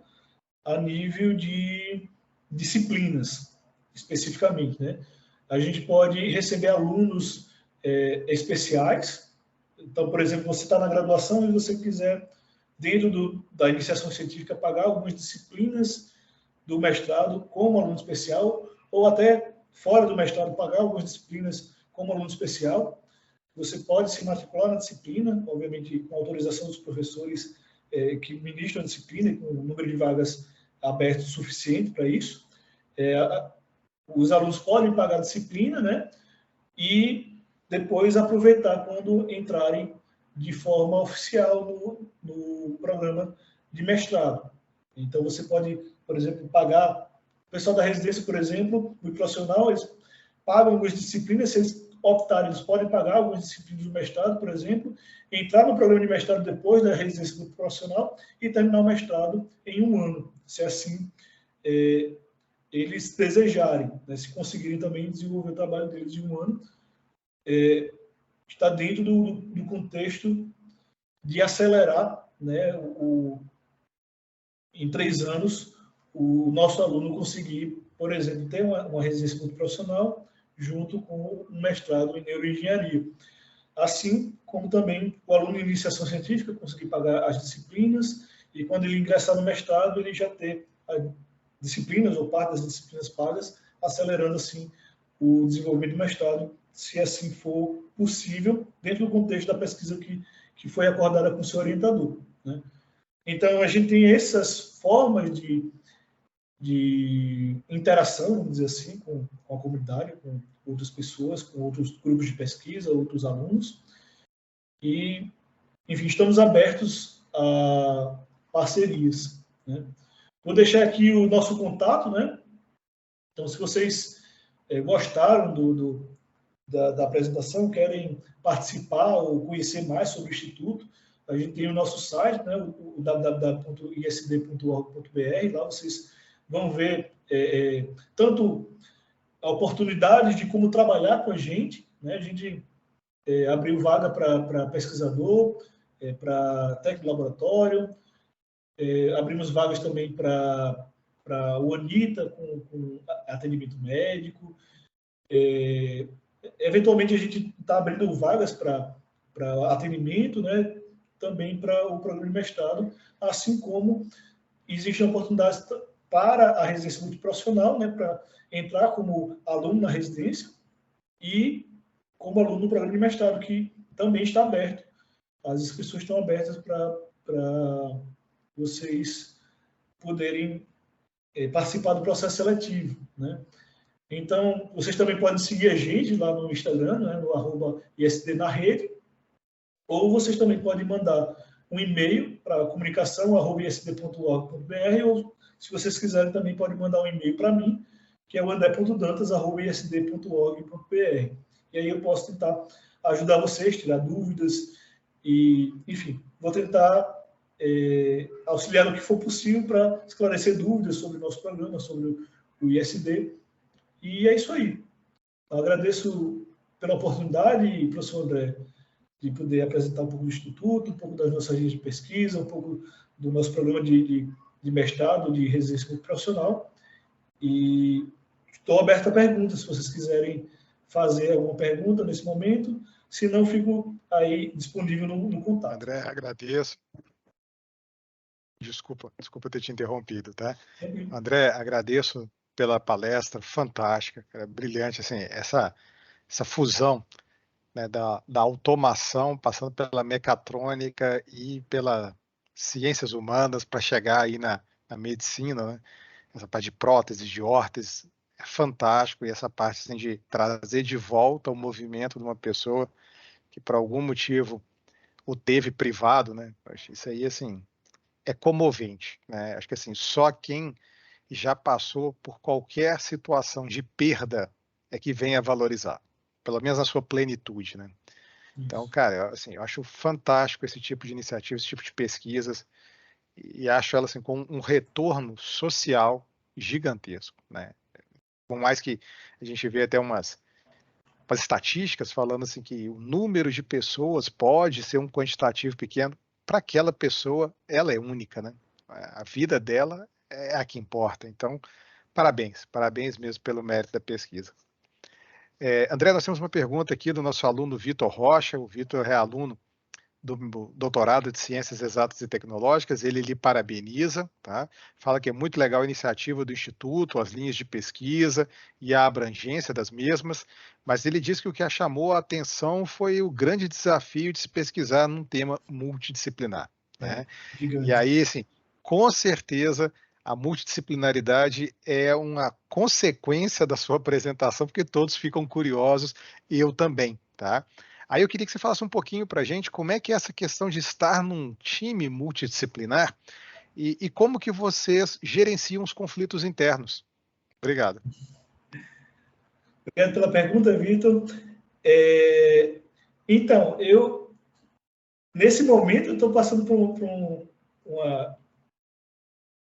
a nível de disciplinas, especificamente, né? A gente pode receber alunos especiais. Então, por exemplo, você está na graduação e você quiser, dentro da iniciação científica, pagar algumas disciplinas do mestrado como aluno especial, ou até fora do mestrado, pagar algumas disciplinas como aluno especial. Você pode se matricular na disciplina, obviamente com autorização dos professores que ministram a disciplina e com o número de vagas aberto suficiente para isso. Os alunos podem pagar a disciplina, né? E depois aproveitar quando entrarem de forma oficial no programa de mestrado. Então, você pode, por exemplo, pagar... O pessoal da residência, por exemplo, o profissional, eles pagam algumas disciplinas. Se eles optarem, eles podem pagar algumas disciplinas do mestrado, por exemplo, entrar no programa de mestrado depois da residência do profissional e terminar o mestrado em um ano, se assim eles desejarem, né? Se conseguirem também desenvolver o trabalho deles em um ano, está dentro do contexto de acelerar, né, em 3 anos, o nosso aluno conseguir, por exemplo, ter uma residência multiprofissional junto com um mestrado em neuroengenharia. Assim como também o aluno de iniciação científica conseguir pagar as disciplinas e quando ele ingressar no mestrado, ele já ter disciplinas ou parte das disciplinas pagas, acelerando assim o desenvolvimento do mestrado, se assim for possível, dentro do contexto da pesquisa que foi acordada com o seu orientador, né? Então, a gente tem essas formas de interação, vamos dizer assim, com a comunidade, com outras pessoas, com outros grupos de pesquisa, outros alunos. E, enfim, estamos abertos a parcerias, né? Vou deixar aqui o nosso contato, né? Então, se vocês gostaram da apresentação, querem participar ou conhecer mais sobre o Instituto, a gente tem o nosso site, né, o www.isd.org.br. Lá vocês vão ver tanto a oportunidade de como trabalhar com a gente, né? A gente abriu vaga para pesquisador, para técnico de laboratório, abrimos vagas também para o ANITA, com atendimento médico. Eventualmente, a gente está abrindo vagas para atendimento, né? Também para o programa de mestrado, assim como existem oportunidades para a residência multiprofissional, né? Para entrar como aluno na residência e como aluno no programa de mestrado, que também está aberto. As inscrições estão abertas para vocês poderem participar do processo seletivo, né? Então, vocês também podem seguir a gente lá no Instagram, né, no @ISD na rede, ou vocês também podem mandar um e-mail para comunicação@isd.org.br, ou, se vocês quiserem, também podem mandar um e-mail para mim, que é o andré.dantas@isd.org.br. E aí eu posso tentar ajudar vocês, tirar dúvidas e, enfim, vou tentar auxiliar no que for possível para esclarecer dúvidas sobre o nosso programa, sobre o ISD. E é isso aí. Eu agradeço pela oportunidade, professor André, de poder apresentar um pouco do Instituto, um pouco das nossas linhas de pesquisa, um pouco do nosso programa de mestrado, de residência multiprofissional. E estou aberto a perguntas, se vocês quiserem fazer alguma pergunta nesse momento. Se não, fico aí disponível no contato. André, agradeço. Desculpa ter te interrompido, tá? André, agradeço pela palestra fantástica, cara, brilhante, assim, essa fusão, né, da automação, passando pela mecatrônica e pelas ciências humanas para chegar aí na medicina, né? Essa parte de próteses, de órteses, é fantástico, e essa parte assim, de trazer de volta o movimento de uma pessoa que por algum motivo o teve privado, né? Isso aí, assim, é comovente, né? Acho que assim, só quem já passou por qualquer situação de perda é que vem a valorizar, pelo menos na sua plenitude, né? Então, cara, assim, eu acho fantástico esse tipo de iniciativa, esse tipo de pesquisas, e acho ela assim com um retorno social gigantesco, né? Por mais que a gente vê até umas estatísticas falando assim que o número de pessoas pode ser um quantitativo pequeno, para aquela pessoa ela é única, né? A vida dela é a que importa. Então, parabéns mesmo pelo mérito da pesquisa. André, nós temos uma pergunta aqui do nosso aluno Vitor Rocha. O Vitor é aluno do doutorado de Ciências Exatas e Tecnológicas, ele lhe parabeniza, tá? Fala que é muito legal a iniciativa do Instituto, as linhas de pesquisa e a abrangência das mesmas, mas ele diz que o que a chamou a atenção foi o grande desafio de se pesquisar num tema multidisciplinar, né? E aí, assim, com certeza, a multidisciplinaridade é uma consequência da sua apresentação, porque todos ficam curiosos, e eu também, tá? Aí eu queria que você falasse um pouquinho para a gente como é que é essa questão de estar num time multidisciplinar e como que vocês gerenciam os conflitos internos. Obrigado. Obrigado pela pergunta, Vitor. Então, nesse momento, eu estou passando por uma...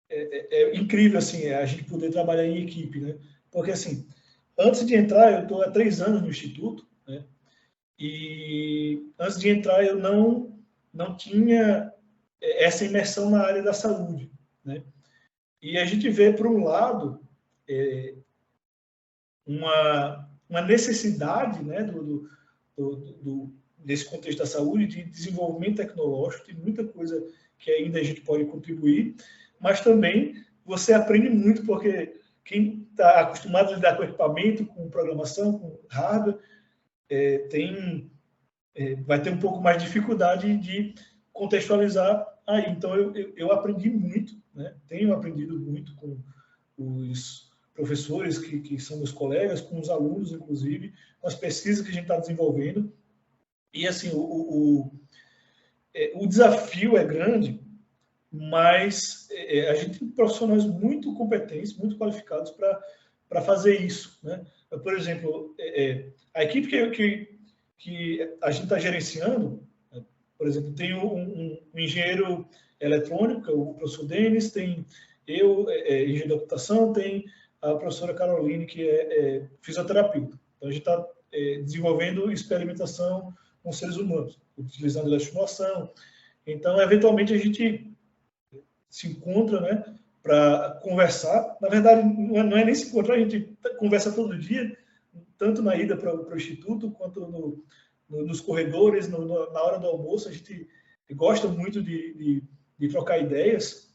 É incrível, assim, a gente poder trabalhar em equipe, né? Porque, assim, antes de entrar, eu estou há 3 anos no Instituto, né? E antes de entrar, eu não tinha essa imersão na área da saúde, né? E a gente vê, por um lado, uma necessidade, né, desse contexto da saúde, de desenvolvimento tecnológico, tem muita coisa que ainda a gente pode contribuir, mas também você aprende muito, porque quem está acostumado a lidar com equipamento, com programação, com hardware, vai ter um pouco mais de dificuldade de contextualizar aí. Então, eu aprendi muito, né? Tenho aprendido muito com os professores que são meus colegas, com os alunos, inclusive, com as pesquisas que a gente está desenvolvendo. E, assim, o desafio é grande, mas a gente tem profissionais muito competentes, muito qualificados para fazer isso, né? Por exemplo, a equipe que a gente está gerenciando, por exemplo, tem um engenheiro eletrônico, que é o professor Denis, tem eu, engenheiro da computação, tem a professora Caroline, que é fisioterapeuta. Então, a gente está desenvolvendo experimentação com seres humanos, utilizando eletroestimulação. Então, eventualmente, a gente se encontra, né, para conversar. Na verdade, não é nem se encontrar, a gente conversa todo dia, tanto na ida para o Instituto, quanto nos corredores, na hora do almoço. A gente gosta muito de trocar ideias,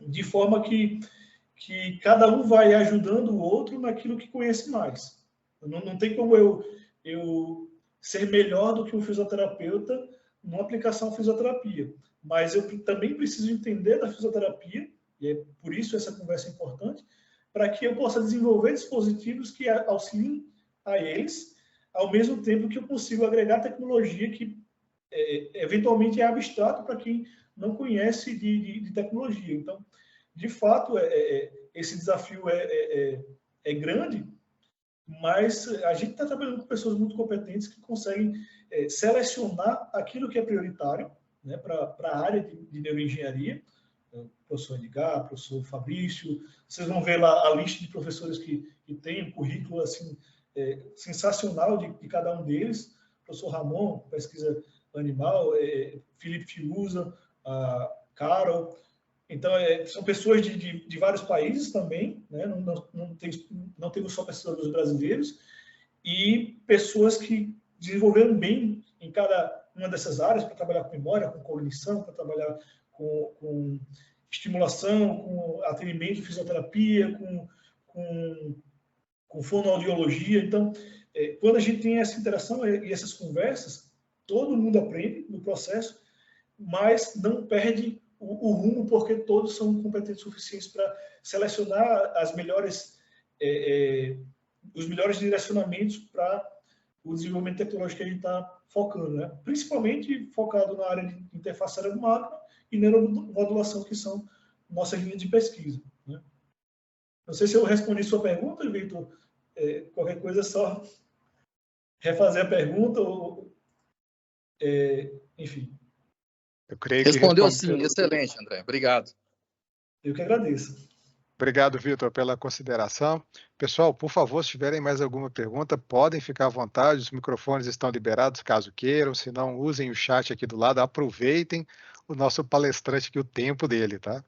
de forma que cada um vai ajudando o outro naquilo que conhece mais. Não tem como eu ser melhor do que um fisioterapeuta numa aplicação à fisioterapia, mas eu também preciso entender da fisioterapia, e é por isso essa conversa é importante, para que eu possa desenvolver dispositivos que auxiliem a eles, ao mesmo tempo que eu consigo agregar tecnologia que eventualmente é abstrato para quem não conhece de tecnologia. Então, de fato, esse desafio é grande, mas a gente está trabalhando com pessoas muito competentes que conseguem selecionar aquilo que é prioritário, né, para a área de neuroengenharia. O professor Edgar, o professor Fabrício, vocês vão ver lá a lista de professores que tem um currículo assim, sensacional de cada um deles. O professor Ramon, pesquisa animal, Felipe Fiuza, a Carol. Então, são pessoas de vários países também, né? Não temos só pesquisadores brasileiros, e pessoas que desenvolveram bem em cada uma dessas áreas, para trabalhar com memória, com cognição, para trabalhar com estimulação, com atendimento, fisioterapia, com fonoaudiologia. Então, quando a gente tem essa interação e essas conversas, todo mundo aprende no processo, mas não perde o rumo, porque todos são competentes suficientes para selecionar os melhores direcionamentos para o desenvolvimento tecnológico que a gente está focando, né? Principalmente focado na área de interface cérebro-máquina e neuromodulação, que são nossas linhas de pesquisa, né? Não sei se eu respondi sua pergunta, Victor. Qualquer coisa é só refazer a pergunta, enfim. Eu creio que respondeu sim, excelente, André. Obrigado. Eu que agradeço. Obrigado, Vitor, pela consideração. Pessoal, por favor, se tiverem mais alguma pergunta, podem ficar à vontade, os microfones estão liberados caso queiram, se não, usem o chat aqui do lado, aproveitem o nosso palestrante aqui, o tempo dele, tá?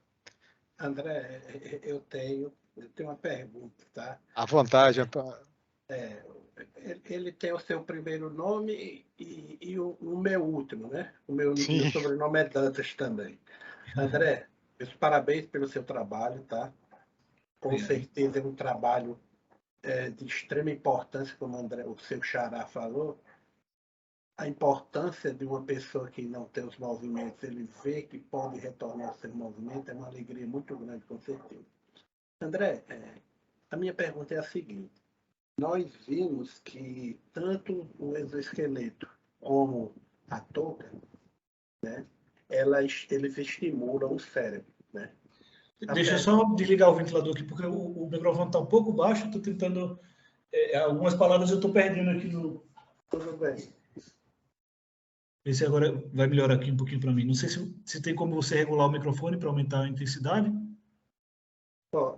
André, eu tenho uma pergunta, tá? À vontade. Ele tem o seu primeiro nome e o meu último, né? O meu sobrenome é Dantas também. André, meus parabéns pelo seu trabalho, tá? Com certeza é um trabalho de extrema importância, como o seu xará falou. A importância de uma pessoa que não tem os movimentos, ele vê que pode retornar ao seu movimento, é uma alegria muito grande, com certeza. André, a minha pergunta é a seguinte. Nós vimos que tanto o exoesqueleto como a touca, né, eles estimulam o cérebro, né? Deixa eu só desligar o ventilador aqui, porque o microfone está um pouco baixo. Estou tentando... algumas palavras eu estou perdendo aqui no... Tudo bem. Ver se agora vai melhorar aqui um pouquinho para mim. Não sei se tem como você regular o microfone para aumentar a intensidade.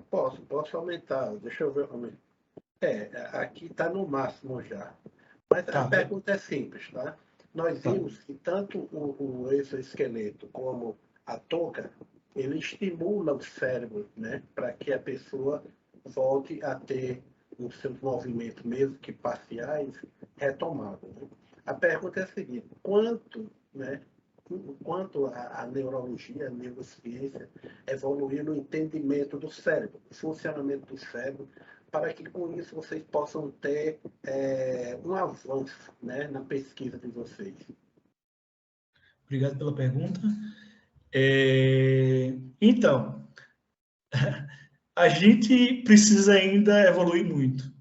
Posso aumentar. Deixa eu ver. Aqui está no máximo já. Mas tá. A pergunta é simples, tá? Nós vimos que tanto o exoesqueleto como a touca, ele estimula o cérebro, né, para que a pessoa volte a ter os seus movimentos, mesmo que parciais, retomados. Né? A pergunta é a seguinte: quanto a neurologia, a neurociência evoluiu no entendimento do cérebro, do funcionamento do cérebro, para que com isso vocês possam ter um avanço, né, na pesquisa de vocês? Obrigado pela pergunta. Então, a gente precisa ainda evoluir muito.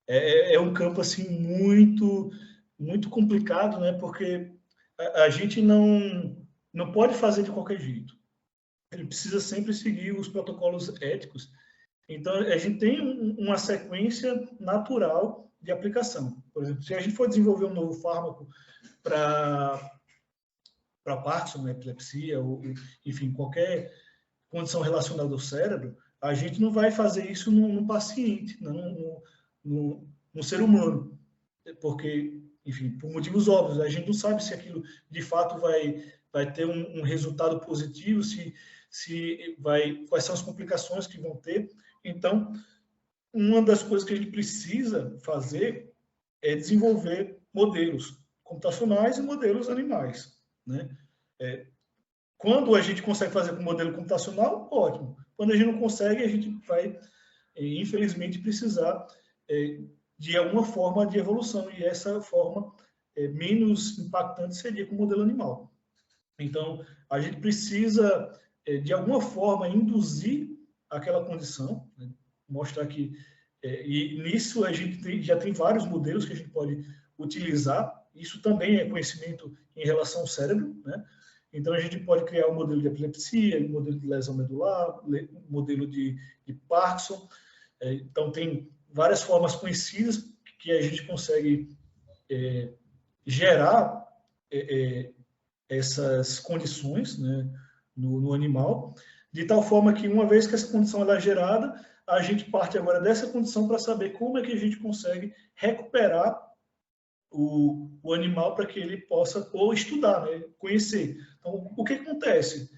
É um campo assim muito, muito complicado, né? Porque a gente não pode fazer de qualquer jeito. ele precisa sempre seguir os protocolos éticos. Então, a gente tem uma sequência natural de aplicação. Por exemplo, se a gente for desenvolver um novo fármaco para Parkinson, epilepsia, ou, enfim, qualquer condição relacionada ao cérebro, a gente não vai fazer isso num paciente, no ser humano, porque, enfim, por motivos óbvios, a gente não sabe se aquilo de fato vai ter um resultado positivo, quais são as complicações que vão ter. Então, uma das coisas que a gente precisa fazer é desenvolver modelos computacionais e modelos animais, né? Quando a gente consegue fazer com modelo computacional, ótimo. Quando a gente não consegue, a gente vai, infelizmente, precisar de alguma forma de evolução, e essa forma menos impactante seria com o modelo animal. Então, a gente precisa, de alguma forma, induzir aquela condição, né? Mostrar que... e nisso a gente já tem vários modelos que a gente pode utilizar. Isso também é conhecimento em relação ao cérebro, né? Então, a gente pode criar um modelo de epilepsia, um modelo de lesão medular, um modelo de Parkinson. Então, tem várias formas conhecidas que a gente consegue gerar essas condições, né, no animal, de tal forma que, uma vez que essa condição ela é gerada, a gente parte agora dessa condição para saber como é que a gente consegue recuperar o animal para que ele possa, ou estudar, né, conhecer. Então, o que acontece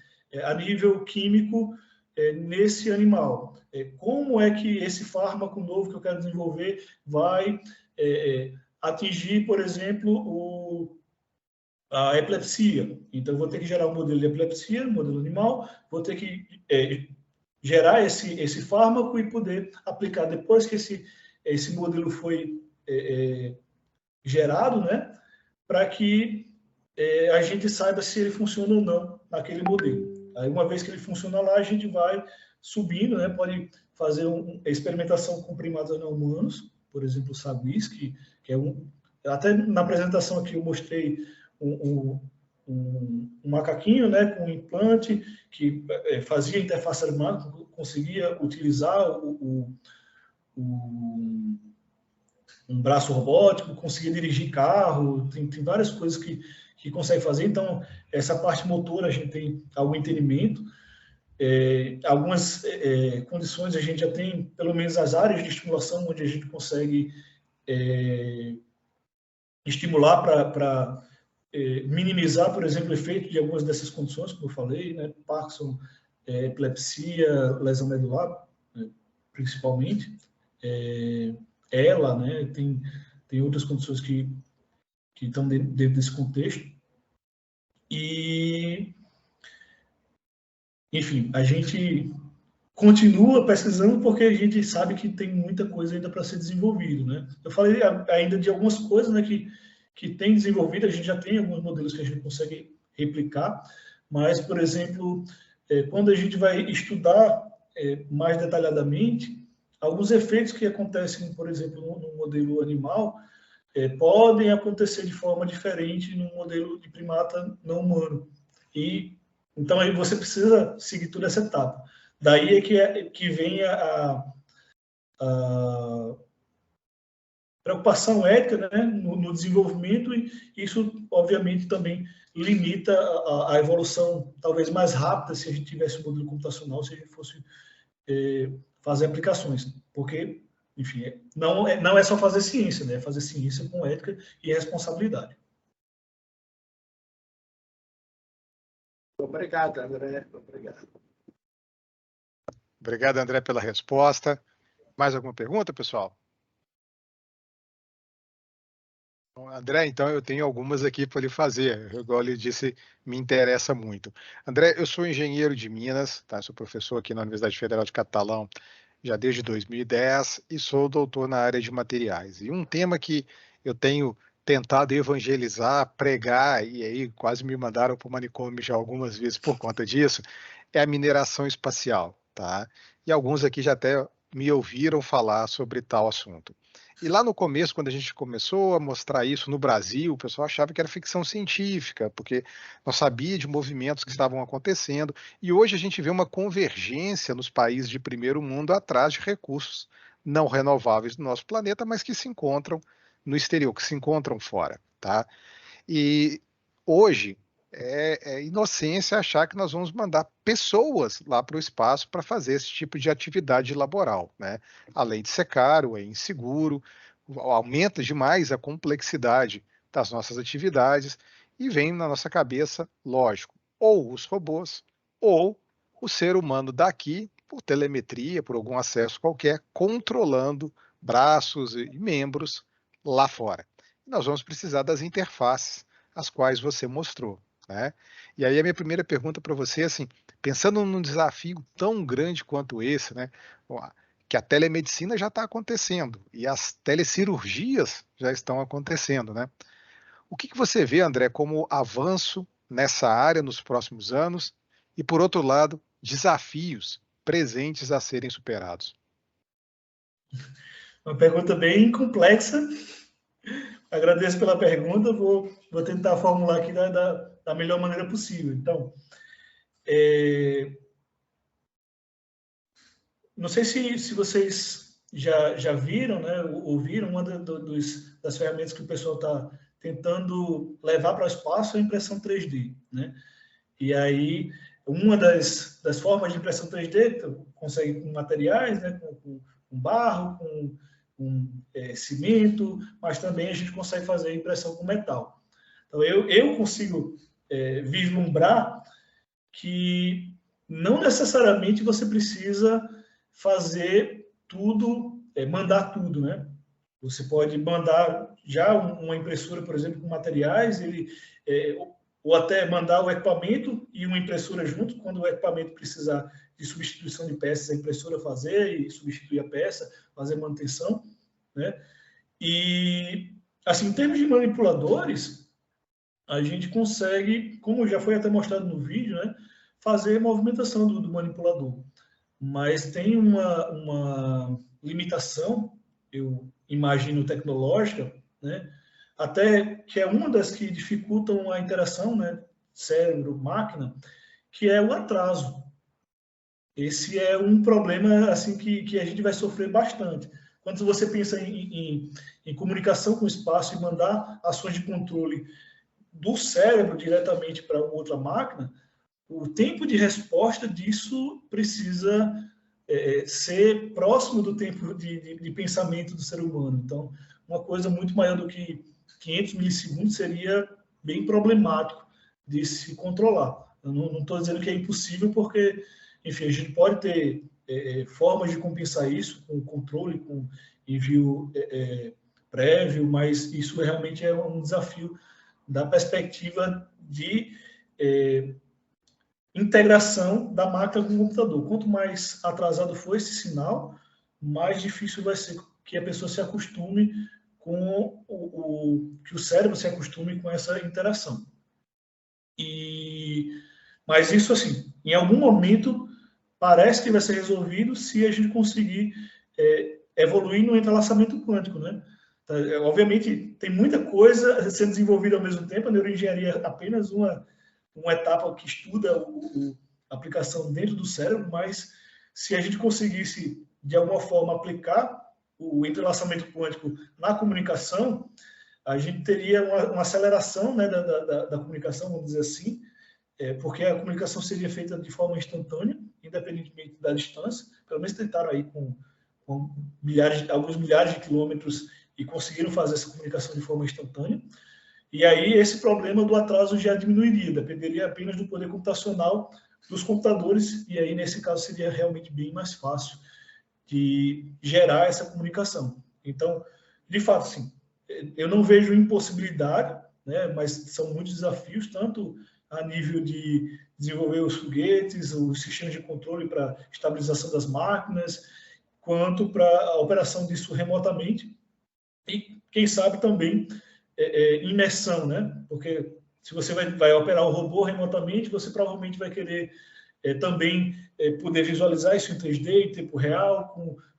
a nível químico nesse animal? Como é que esse fármaco novo que eu quero desenvolver vai atingir, por exemplo, a epilepsia? Então, eu vou ter que gerar um modelo de epilepsia, um modelo animal, vou ter que gerar esse fármaco e poder aplicar depois que esse modelo foi gerado, né, para que a gente saiba se ele funciona ou não naquele modelo. Aí, uma vez que ele funciona lá, a gente vai subindo, né, pode fazer experimentação com primatas não humanos, por exemplo, o saguis, que é até na apresentação aqui eu mostrei um macaquinho, né, com um implante que fazia interface animal, conseguia utilizar um braço robótico, conseguir dirigir carro, tem várias coisas que consegue fazer. Então, essa parte motora a gente tem algum entendimento. Algumas condições a gente já tem, pelo menos as áreas de estimulação, onde a gente consegue estimular para minimizar, por exemplo, o efeito de algumas dessas condições, como eu falei, né? Parkinson, epilepsia, lesão medular, principalmente. Né, tem outras condições que estão dentro desse contexto. E, enfim, a gente continua pesquisando porque a gente sabe que tem muita coisa ainda para ser desenvolvido, né? Eu falei ainda de algumas coisas, né, que tem desenvolvido, a gente já tem alguns modelos que a gente consegue replicar, mas, por exemplo, quando a gente vai estudar mais detalhadamente, alguns efeitos que acontecem, por exemplo, no modelo animal, podem acontecer de forma diferente no modelo de primata não humano. Então, aí você precisa seguir toda essa etapa. Daí que vem a preocupação ética, né, no desenvolvimento, e isso, obviamente, também limita a evolução talvez mais rápida se a gente tivesse um modelo computacional, se a gente fosse fazer aplicações, porque, enfim, não é só fazer ciência, né? É fazer ciência com ética e responsabilidade. Obrigado, André. Obrigado. Obrigado, André, pela resposta. Mais alguma pergunta, pessoal? André, então eu tenho algumas aqui para lhe fazer. Igual ele disse, me interessa muito. André, eu sou engenheiro de Minas, tá? Sou professor aqui na Universidade Federal de Catalão já desde 2010 e sou doutor na área de materiais. E um tema que eu tenho tentado evangelizar, pregar, e aí quase me mandaram para o manicômio já algumas vezes por conta disso, é a mineração espacial, tá? E alguns aqui já até me ouviram falar sobre tal assunto. E lá no começo, quando a gente começou a mostrar isso no Brasil, o pessoal achava que era ficção científica, porque não sabia de movimentos que estavam acontecendo. E hoje a gente vê uma convergência nos países de primeiro mundo atrás de recursos não renováveis do nosso planeta, mas que se encontram no exterior, que se encontram fora, tá? E hoje é inocência achar que nós vamos mandar pessoas lá para o espaço para fazer esse tipo de atividade laboral, né? Além de ser caro, é inseguro, aumenta demais a complexidade das nossas atividades e vem na nossa cabeça, lógico, ou os robôs ou o ser humano daqui, por telemetria, por algum acesso qualquer, controlando braços e membros lá fora. Nós vamos precisar das interfaces, as quais você mostrou, né? E aí a minha primeira pergunta para você, assim, pensando num desafio tão grande quanto esse, né? Que a telemedicina já está acontecendo e as telecirurgias já estão acontecendo, né? O que você vê, André, como avanço nessa área nos próximos anos e, por outro lado, desafios presentes a serem superados? Uma pergunta bem complexa. Agradeço pela pergunta, vou tentar formular aqui da melhor maneira possível. Então, não sei se vocês já viram, né, ouviram, uma das ferramentas que o pessoal está tentando levar para o espaço é a impressão 3D, né? E aí, uma das formas de impressão 3D, consegue com materiais, né, com barro, com cimento, mas também a gente consegue fazer impressão com metal. Então, eu consigo vislumbrar que não necessariamente você precisa fazer tudo, mandar tudo, né? Você pode mandar já uma impressora, por exemplo, com materiais, ou até mandar o equipamento e uma impressora junto, quando o equipamento precisar de substituição de peças, a impressora fazer e substituir a peça, fazer manutenção, né? E, assim, em termos de manipuladores, a gente consegue, como já foi até mostrado no vídeo, né, fazer movimentação do manipulador. Mas tem uma limitação, eu imagino, tecnológica, né, até que é uma das que dificultam a interação, né, cérebro-máquina, que é o atraso. Esse é um problema assim que a gente vai sofrer bastante. Quando você pensa em comunicação com o espaço e mandar ações de controle do cérebro diretamente para outra máquina, o tempo de resposta disso precisa ser próximo do tempo de pensamento do ser humano. Então, uma coisa muito maior do que 500 milissegundos seria bem problemático de se controlar. Eu não estou dizendo que é impossível, porque, enfim, a gente pode ter formas de compensar isso com controle, com envio prévio, mas isso realmente é um desafio da perspectiva de integração da máquina com o computador. Quanto mais atrasado for esse sinal, mais difícil vai ser que a pessoa se acostume com que o cérebro se acostume com essa interação. Mas isso, assim, em algum momento parece que vai ser resolvido se a gente conseguir evoluir no entrelaçamento quântico, né? Obviamente, tem muita coisa sendo desenvolvida ao mesmo tempo. A neuroengenharia é apenas uma etapa que estuda a aplicação dentro do cérebro, mas se a gente conseguisse, de alguma forma, aplicar o entrelaçamento quântico na comunicação, a gente teria uma aceleração, né, da comunicação, vamos dizer assim, porque a comunicação seria feita de forma instantânea, independentemente da distância. Pelo menos tentaram aí com alguns milhares de quilômetros e conseguiram fazer essa comunicação de forma instantânea. E aí esse problema do atraso já diminuiria, dependeria apenas do poder computacional dos computadores, e aí nesse caso seria realmente bem mais fácil de gerar essa comunicação. Então, de fato, sim, eu não vejo impossibilidade, né, mas são muitos desafios, tanto a nível de desenvolver os foguetes, os sistemas de controle para estabilização das máquinas, quanto para a operação disso remotamente, e quem sabe também imersão, né? Porque se você vai operar o robô remotamente, você provavelmente vai querer também poder visualizar isso em 3D, em tempo real,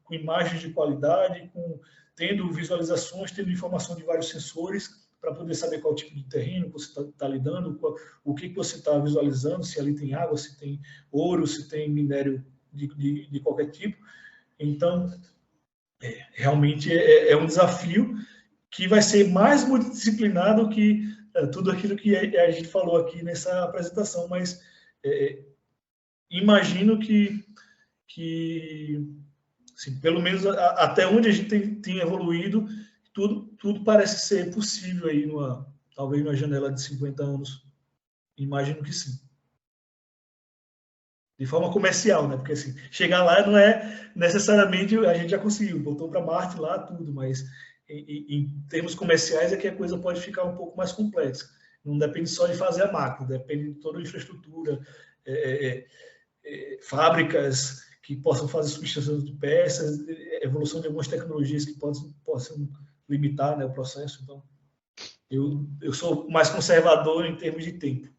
com imagens de qualidade, com tendo visualizações, tendo informação de vários sensores, para poder saber qual tipo de terreno você está lidando, o que você está visualizando, se ali tem água, se tem ouro, se tem minério de qualquer tipo. Então, realmente é um desafio que vai ser mais multidisciplinado que tudo aquilo que a gente falou aqui nessa apresentação, mas imagino que assim, pelo menos até onde a gente tem evoluído, tudo parece ser possível aí, talvez numa janela de 50 anos. Imagino que sim. De forma comercial, né? Porque assim, chegar lá não é necessariamente a gente já conseguiu, botou para Marte lá tudo, mas em termos comerciais é que a coisa pode ficar um pouco mais complexa. Não depende só de fazer a máquina, depende de toda a infraestrutura, fábricas que possam fazer substituição de peças, evolução de algumas tecnologias que possam limitar, né, o processo. Então, eu sou mais conservador em termos de tempo.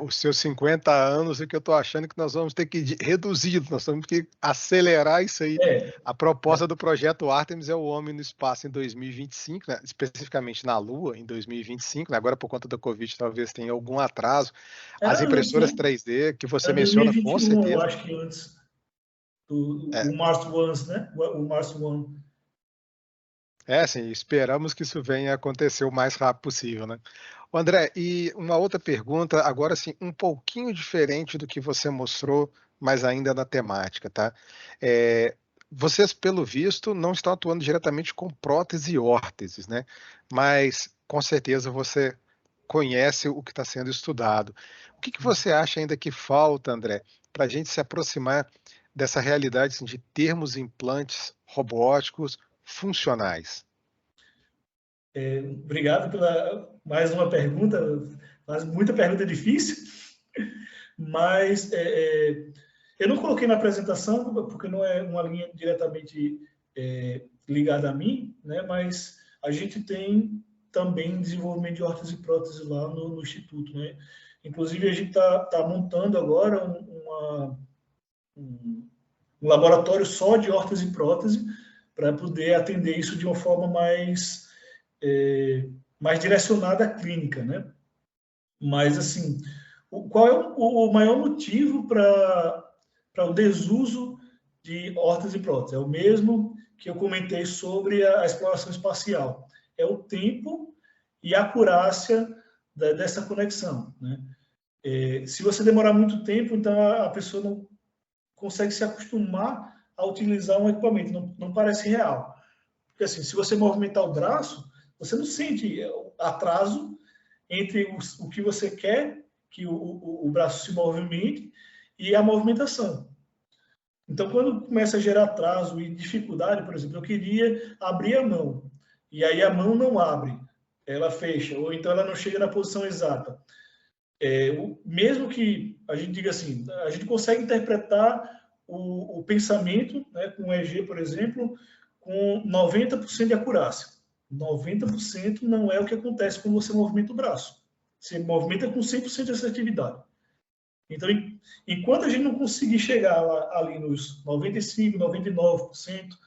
Os seus 50 anos é que eu estou achando que nós vamos ter que reduzir, nós temos que acelerar isso aí. A proposta do projeto Artemis é o homem no espaço em 2025, né? Especificamente na Lua em 2025, né? Agora por conta da Covid talvez tenha algum atraso. As impressoras 3D que você menciona, 2021, com certeza. Eu acho que antes o Mars One, né? O Mars One. Sim, esperamos que isso venha a acontecer o mais rápido possível, né? André, e uma outra pergunta, agora sim, um pouquinho diferente do que você mostrou, mas ainda na temática, tá? Vocês, pelo visto, não estão atuando diretamente com prótese e órteses, né? Mas, com certeza, você conhece o que está sendo estudado. O que você acha ainda que falta, André, para a gente se aproximar dessa realidade assim, de termos implantes robóticos funcionais? Obrigado pela mais uma pergunta, muita pergunta difícil, mas eu não coloquei na apresentação porque não é uma linha diretamente ligada a mim, né? Mas a gente tem também desenvolvimento de órteses e próteses lá no Instituto, né? Inclusive a gente está montando agora um laboratório só de órtese e prótese para poder atender isso de uma forma mais direcionada à clínica, né? Mas, assim, qual é o maior motivo para o desuso de órtese e prótese? É o mesmo que eu comentei sobre a exploração espacial. É o tempo e a acurácia dessa conexão, né? Se você demorar muito tempo, então a pessoa não consegue se acostumar a utilizar um equipamento, não parece real. Porque, assim, se você movimentar o braço, você não sente atraso entre o que você quer que o braço se movimente e a movimentação. Então, quando começa a gerar atraso e dificuldade, por exemplo, eu queria abrir a mão, e aí a mão não abre, ela fecha, ou então ela não chega na posição exata. Mesmo que a gente diga assim, a gente consegue interpretar o pensamento, né, com o EEG, por exemplo, com 90% de acurácia. 90% não é o que acontece quando você movimenta o braço. Você movimenta com 100% de assertividade. Então, enquanto a gente não conseguir chegar ali nos 95%, 99%,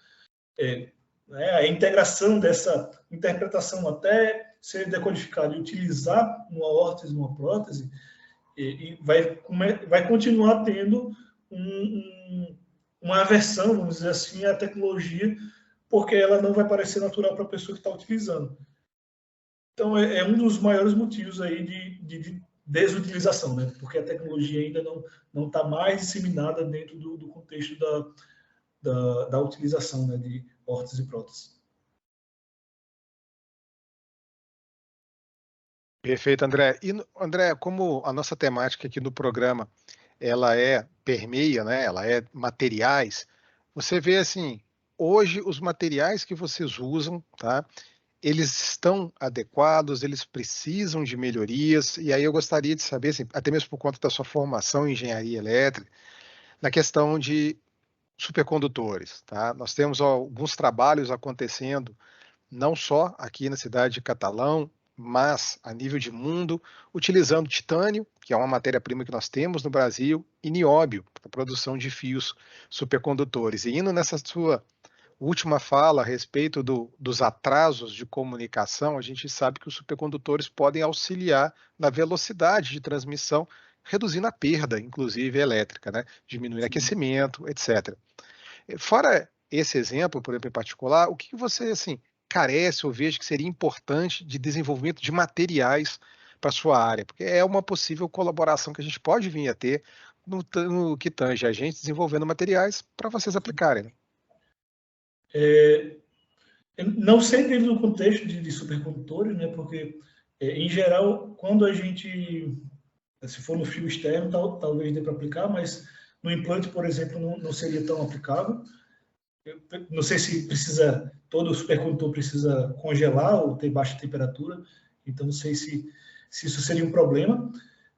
né, a integração dessa interpretação até ser decodificada e utilizar uma órtese, uma prótese, e vai continuar tendo uma aversão, vamos dizer assim, à tecnologia, porque ela não vai parecer natural para a pessoa que está utilizando. Então, é um dos maiores motivos aí de desutilização, né? Porque a tecnologia ainda não está mais disseminada dentro do contexto da utilização, né, de órteses e próteses. Perfeito, André. E, André, como a nossa temática aqui no programa, ela permeia, né? Ela é materiais, você vê assim, hoje os materiais que vocês usam, tá? Eles estão adequados, eles precisam de melhorias, e aí eu gostaria de saber, assim, até mesmo por conta da sua formação em engenharia elétrica, na questão de supercondutores, tá? Nós temos alguns trabalhos acontecendo, não só aqui na cidade de Catalão, mas a nível de mundo, utilizando titânio, que é uma matéria-prima que nós temos no Brasil, e nióbio, para a produção de fios supercondutores. E indo nessa sua última fala a respeito dos atrasos de comunicação, a gente sabe que os supercondutores podem auxiliar na velocidade de transmissão, reduzindo a perda, inclusive elétrica, né? Diminuindo aquecimento, etc. Fora esse exemplo, por exemplo, em particular, o que você assim carece ou veja que seria importante de desenvolvimento de materiais para a sua área? Porque é uma possível colaboração que a gente pode vir a ter no que tange a gente desenvolvendo materiais para vocês aplicarem. Né? Não sei dentro do contexto de supercondutores, né? Porque, em geral, quando a gente, se for no fio externo, talvez dê para aplicar, mas no implante, por exemplo, não seria tão aplicável. Não sei se todo supercondutor precisa congelar ou ter baixa temperatura, então não sei se isso seria um problema,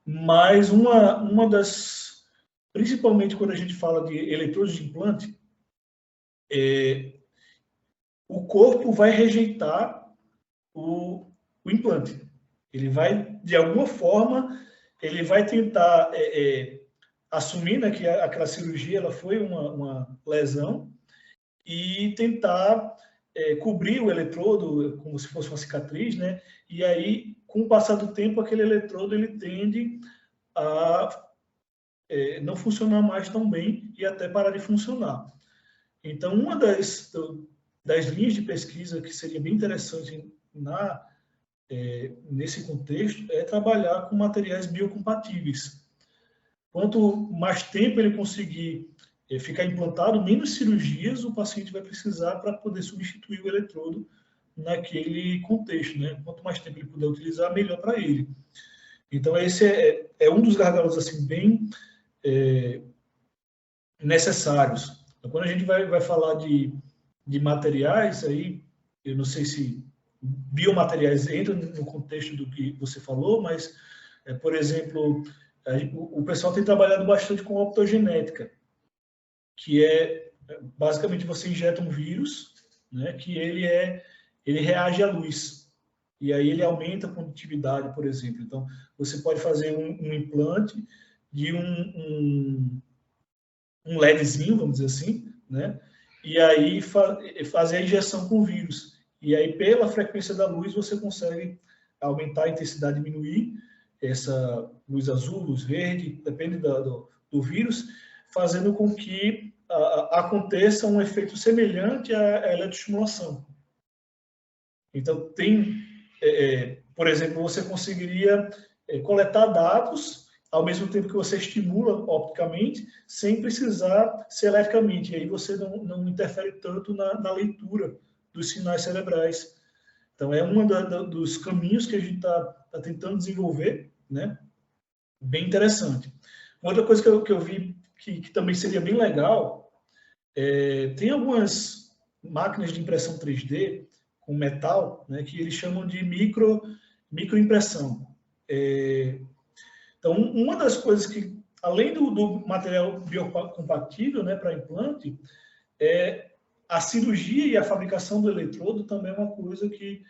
mas uma das, principalmente quando a gente fala de eletrodos de implante, o corpo vai rejeitar o implante. Ele vai, de alguma forma, ele vai tentar assumir, né, que aquela cirurgia ela foi uma lesão, e tentar cobrir o eletrodo como se fosse uma cicatriz, né? E aí, com o passar do tempo, aquele eletrodo ele tende a não funcionar mais tão bem e até parar de funcionar. Então, uma das linhas de pesquisa que seria bem interessante nesse contexto é trabalhar com materiais biocompatíveis. Quanto mais tempo ele conseguir ficar implantado, menos cirurgias o paciente vai precisar para poder substituir o eletrodo naquele contexto, né? Quanto mais tempo ele puder utilizar, melhor para ele. Então, esse é um dos gargalos assim, bem necessários. Então, quando a gente vai falar de materiais, aí, eu não sei se biomateriais entram no contexto do que você falou, mas, por exemplo, o pessoal tem trabalhado bastante com optogenética, que é basicamente você injeta um vírus, né, que ele reage à luz e aí ele aumenta a condutividade, por exemplo. Então você pode fazer um implante de um LEDzinho, vamos dizer assim, né, e aí fazer a injeção com o vírus. E aí pela frequência da luz você consegue aumentar a intensidade, diminuir essa luz azul, luz verde, depende do vírus, fazendo com que aconteça um efeito semelhante à eletroestimulação. Então, por exemplo, você conseguiria coletar dados ao mesmo tempo que você estimula opticamente, sem precisar ser eletricamente. E aí você não interfere tanto na leitura dos sinais cerebrais. Então, é um dos caminhos que a gente está tentando desenvolver, né? Bem interessante. Uma outra coisa que eu vi que também seria bem legal, tem algumas máquinas de impressão 3D com metal, né, que eles chamam de microimpressão. Então, uma das coisas que, além do material biocompatível, né, para implante, a cirurgia e a fabricação do eletrodo também é uma coisa que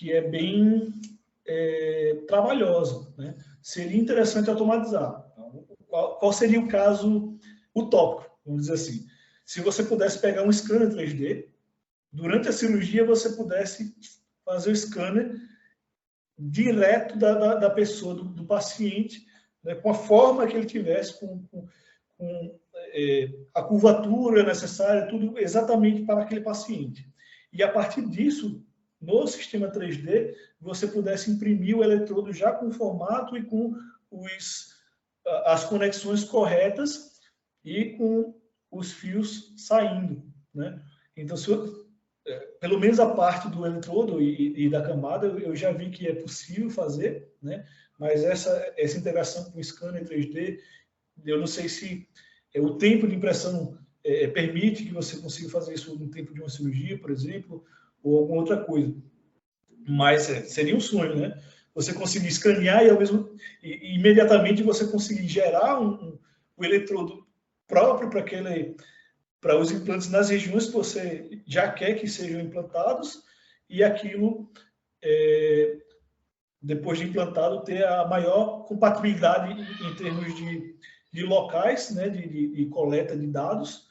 é bem trabalhosa, né? Seria interessante automatizar. Qual seria o caso utópico, vamos dizer assim? Se você pudesse pegar um scanner 3D, durante a cirurgia você pudesse fazer o scanner direto da pessoa, do paciente, né, com a forma que ele tivesse, com a curvatura necessária, tudo exatamente para aquele paciente. E a partir disso, no sistema 3D, você pudesse imprimir o eletrodo já com o formato e com as conexões corretas e com os fios saindo, né? Então, pelo menos a parte do eletrodo e da camada, eu já vi que é possível fazer, né? Mas essa integração com o scanner 3D, eu não sei se o tempo de impressão permite que você consiga fazer isso no tempo de uma cirurgia, por exemplo, ou alguma outra coisa. Mas seria um sonho, né? Você conseguir escanear e imediatamente você conseguir gerar um eletrodo próprio para os implantes nas regiões que você já quer que sejam implantados, e aquilo, depois de implantado, ter a maior compatibilidade em termos de locais, né, de coleta de dados,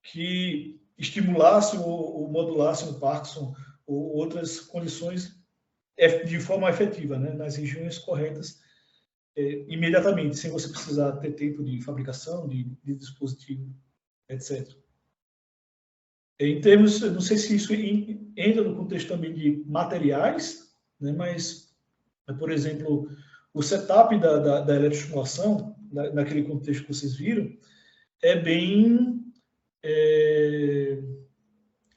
que estimulasse ou modulasse um Parkinson ou outras condições de forma efetiva, né, nas regiões corretas, imediatamente, sem você precisar ter tempo de fabricação, de dispositivo, etc. Em termos, não sei se isso entra no contexto também de materiais, né, mas, por exemplo, o setup da eletroestimulação, naquele contexto que vocês viram, é bem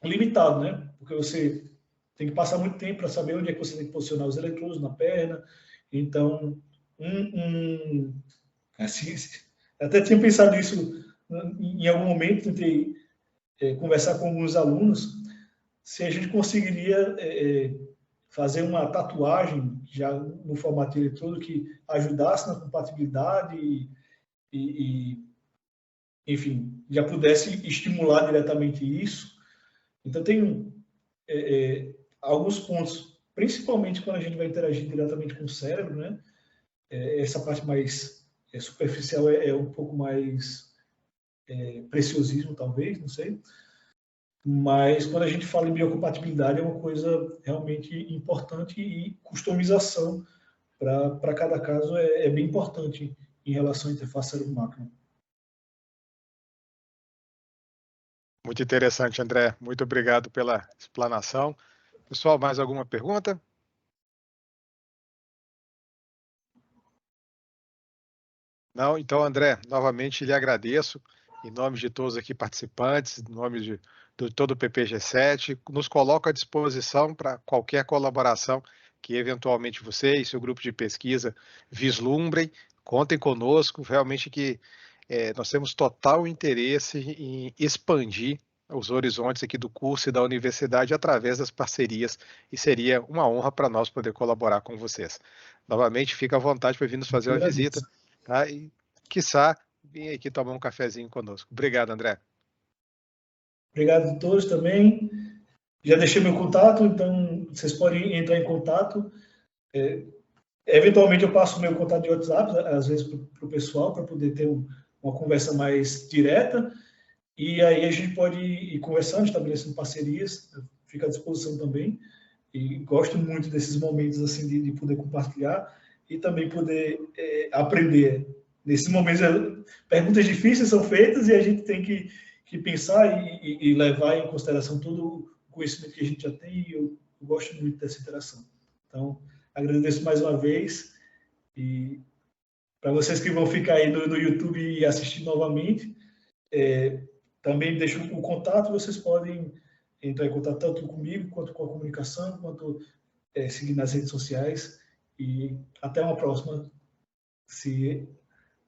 limitado, né? Porque você tem que passar muito tempo para saber onde é que você tem que posicionar os eletrodos na perna. Então, assim, até tinha pensado isso em algum momento, tentei conversar com alguns alunos, se a gente conseguiria fazer uma tatuagem já no formato de eletrodo que ajudasse na compatibilidade e enfim, já pudesse estimular diretamente isso. Então, tem alguns pontos, principalmente quando a gente vai interagir diretamente com o cérebro, né? Essa parte mais superficial é um pouco mais preciosismo, talvez, não sei. Mas quando a gente fala em biocompatibilidade, é uma coisa realmente importante e customização para cada caso é bem importante em relação à interface cérebro-máquina. Muito interessante, André. Muito obrigado pela explanação. Pessoal, mais alguma pergunta? Não? Então, André, novamente lhe agradeço, em nome de todos aqui participantes, em nome de todo o PPG7, nos coloco à disposição para qualquer colaboração que eventualmente você e seu grupo de pesquisa vislumbrem, contem conosco, realmente que nós temos total interesse em expandir os horizontes aqui do curso e da universidade através das parcerias, e seria uma honra para nós poder colaborar com vocês. Novamente, fica à vontade para vir nos fazer uma visita, tá? E, quiçá, vir aqui tomar um cafezinho conosco. Obrigado, André. Obrigado a todos também. Já deixei meu contato, então vocês podem entrar em contato. Eventualmente eu passo o meu contato de WhatsApp, às vezes, para o pessoal, para poder ter uma conversa mais direta. E aí a gente pode ir conversando, estabelecendo parcerias. Fica à disposição também. E gosto muito desses momentos assim de poder compartilhar e também poder aprender. Nesses momentos, perguntas difíceis são feitas e a gente tem que pensar e levar em consideração todo o conhecimento que a gente já tem, e eu gosto muito dessa interação. Então, agradeço mais uma vez, e para vocês que vão ficar aí no YouTube e assistir novamente, também deixo o contato, vocês podem entrar em contato tanto comigo, quanto com a comunicação, quanto seguir nas redes sociais, e até uma próxima, se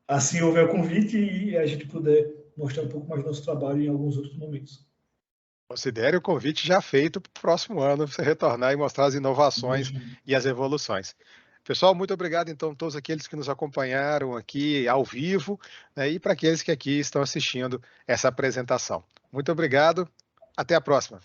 assim houver o convite e a gente puder mostrar um pouco mais do nosso trabalho em alguns outros momentos. Considere o convite já feito para o próximo ano, você retornar e mostrar as inovações e as evoluções. Pessoal, muito obrigado, então, a todos aqueles que nos acompanharam aqui ao vivo, né, e para aqueles que aqui estão assistindo essa apresentação. Muito obrigado, até a próxima.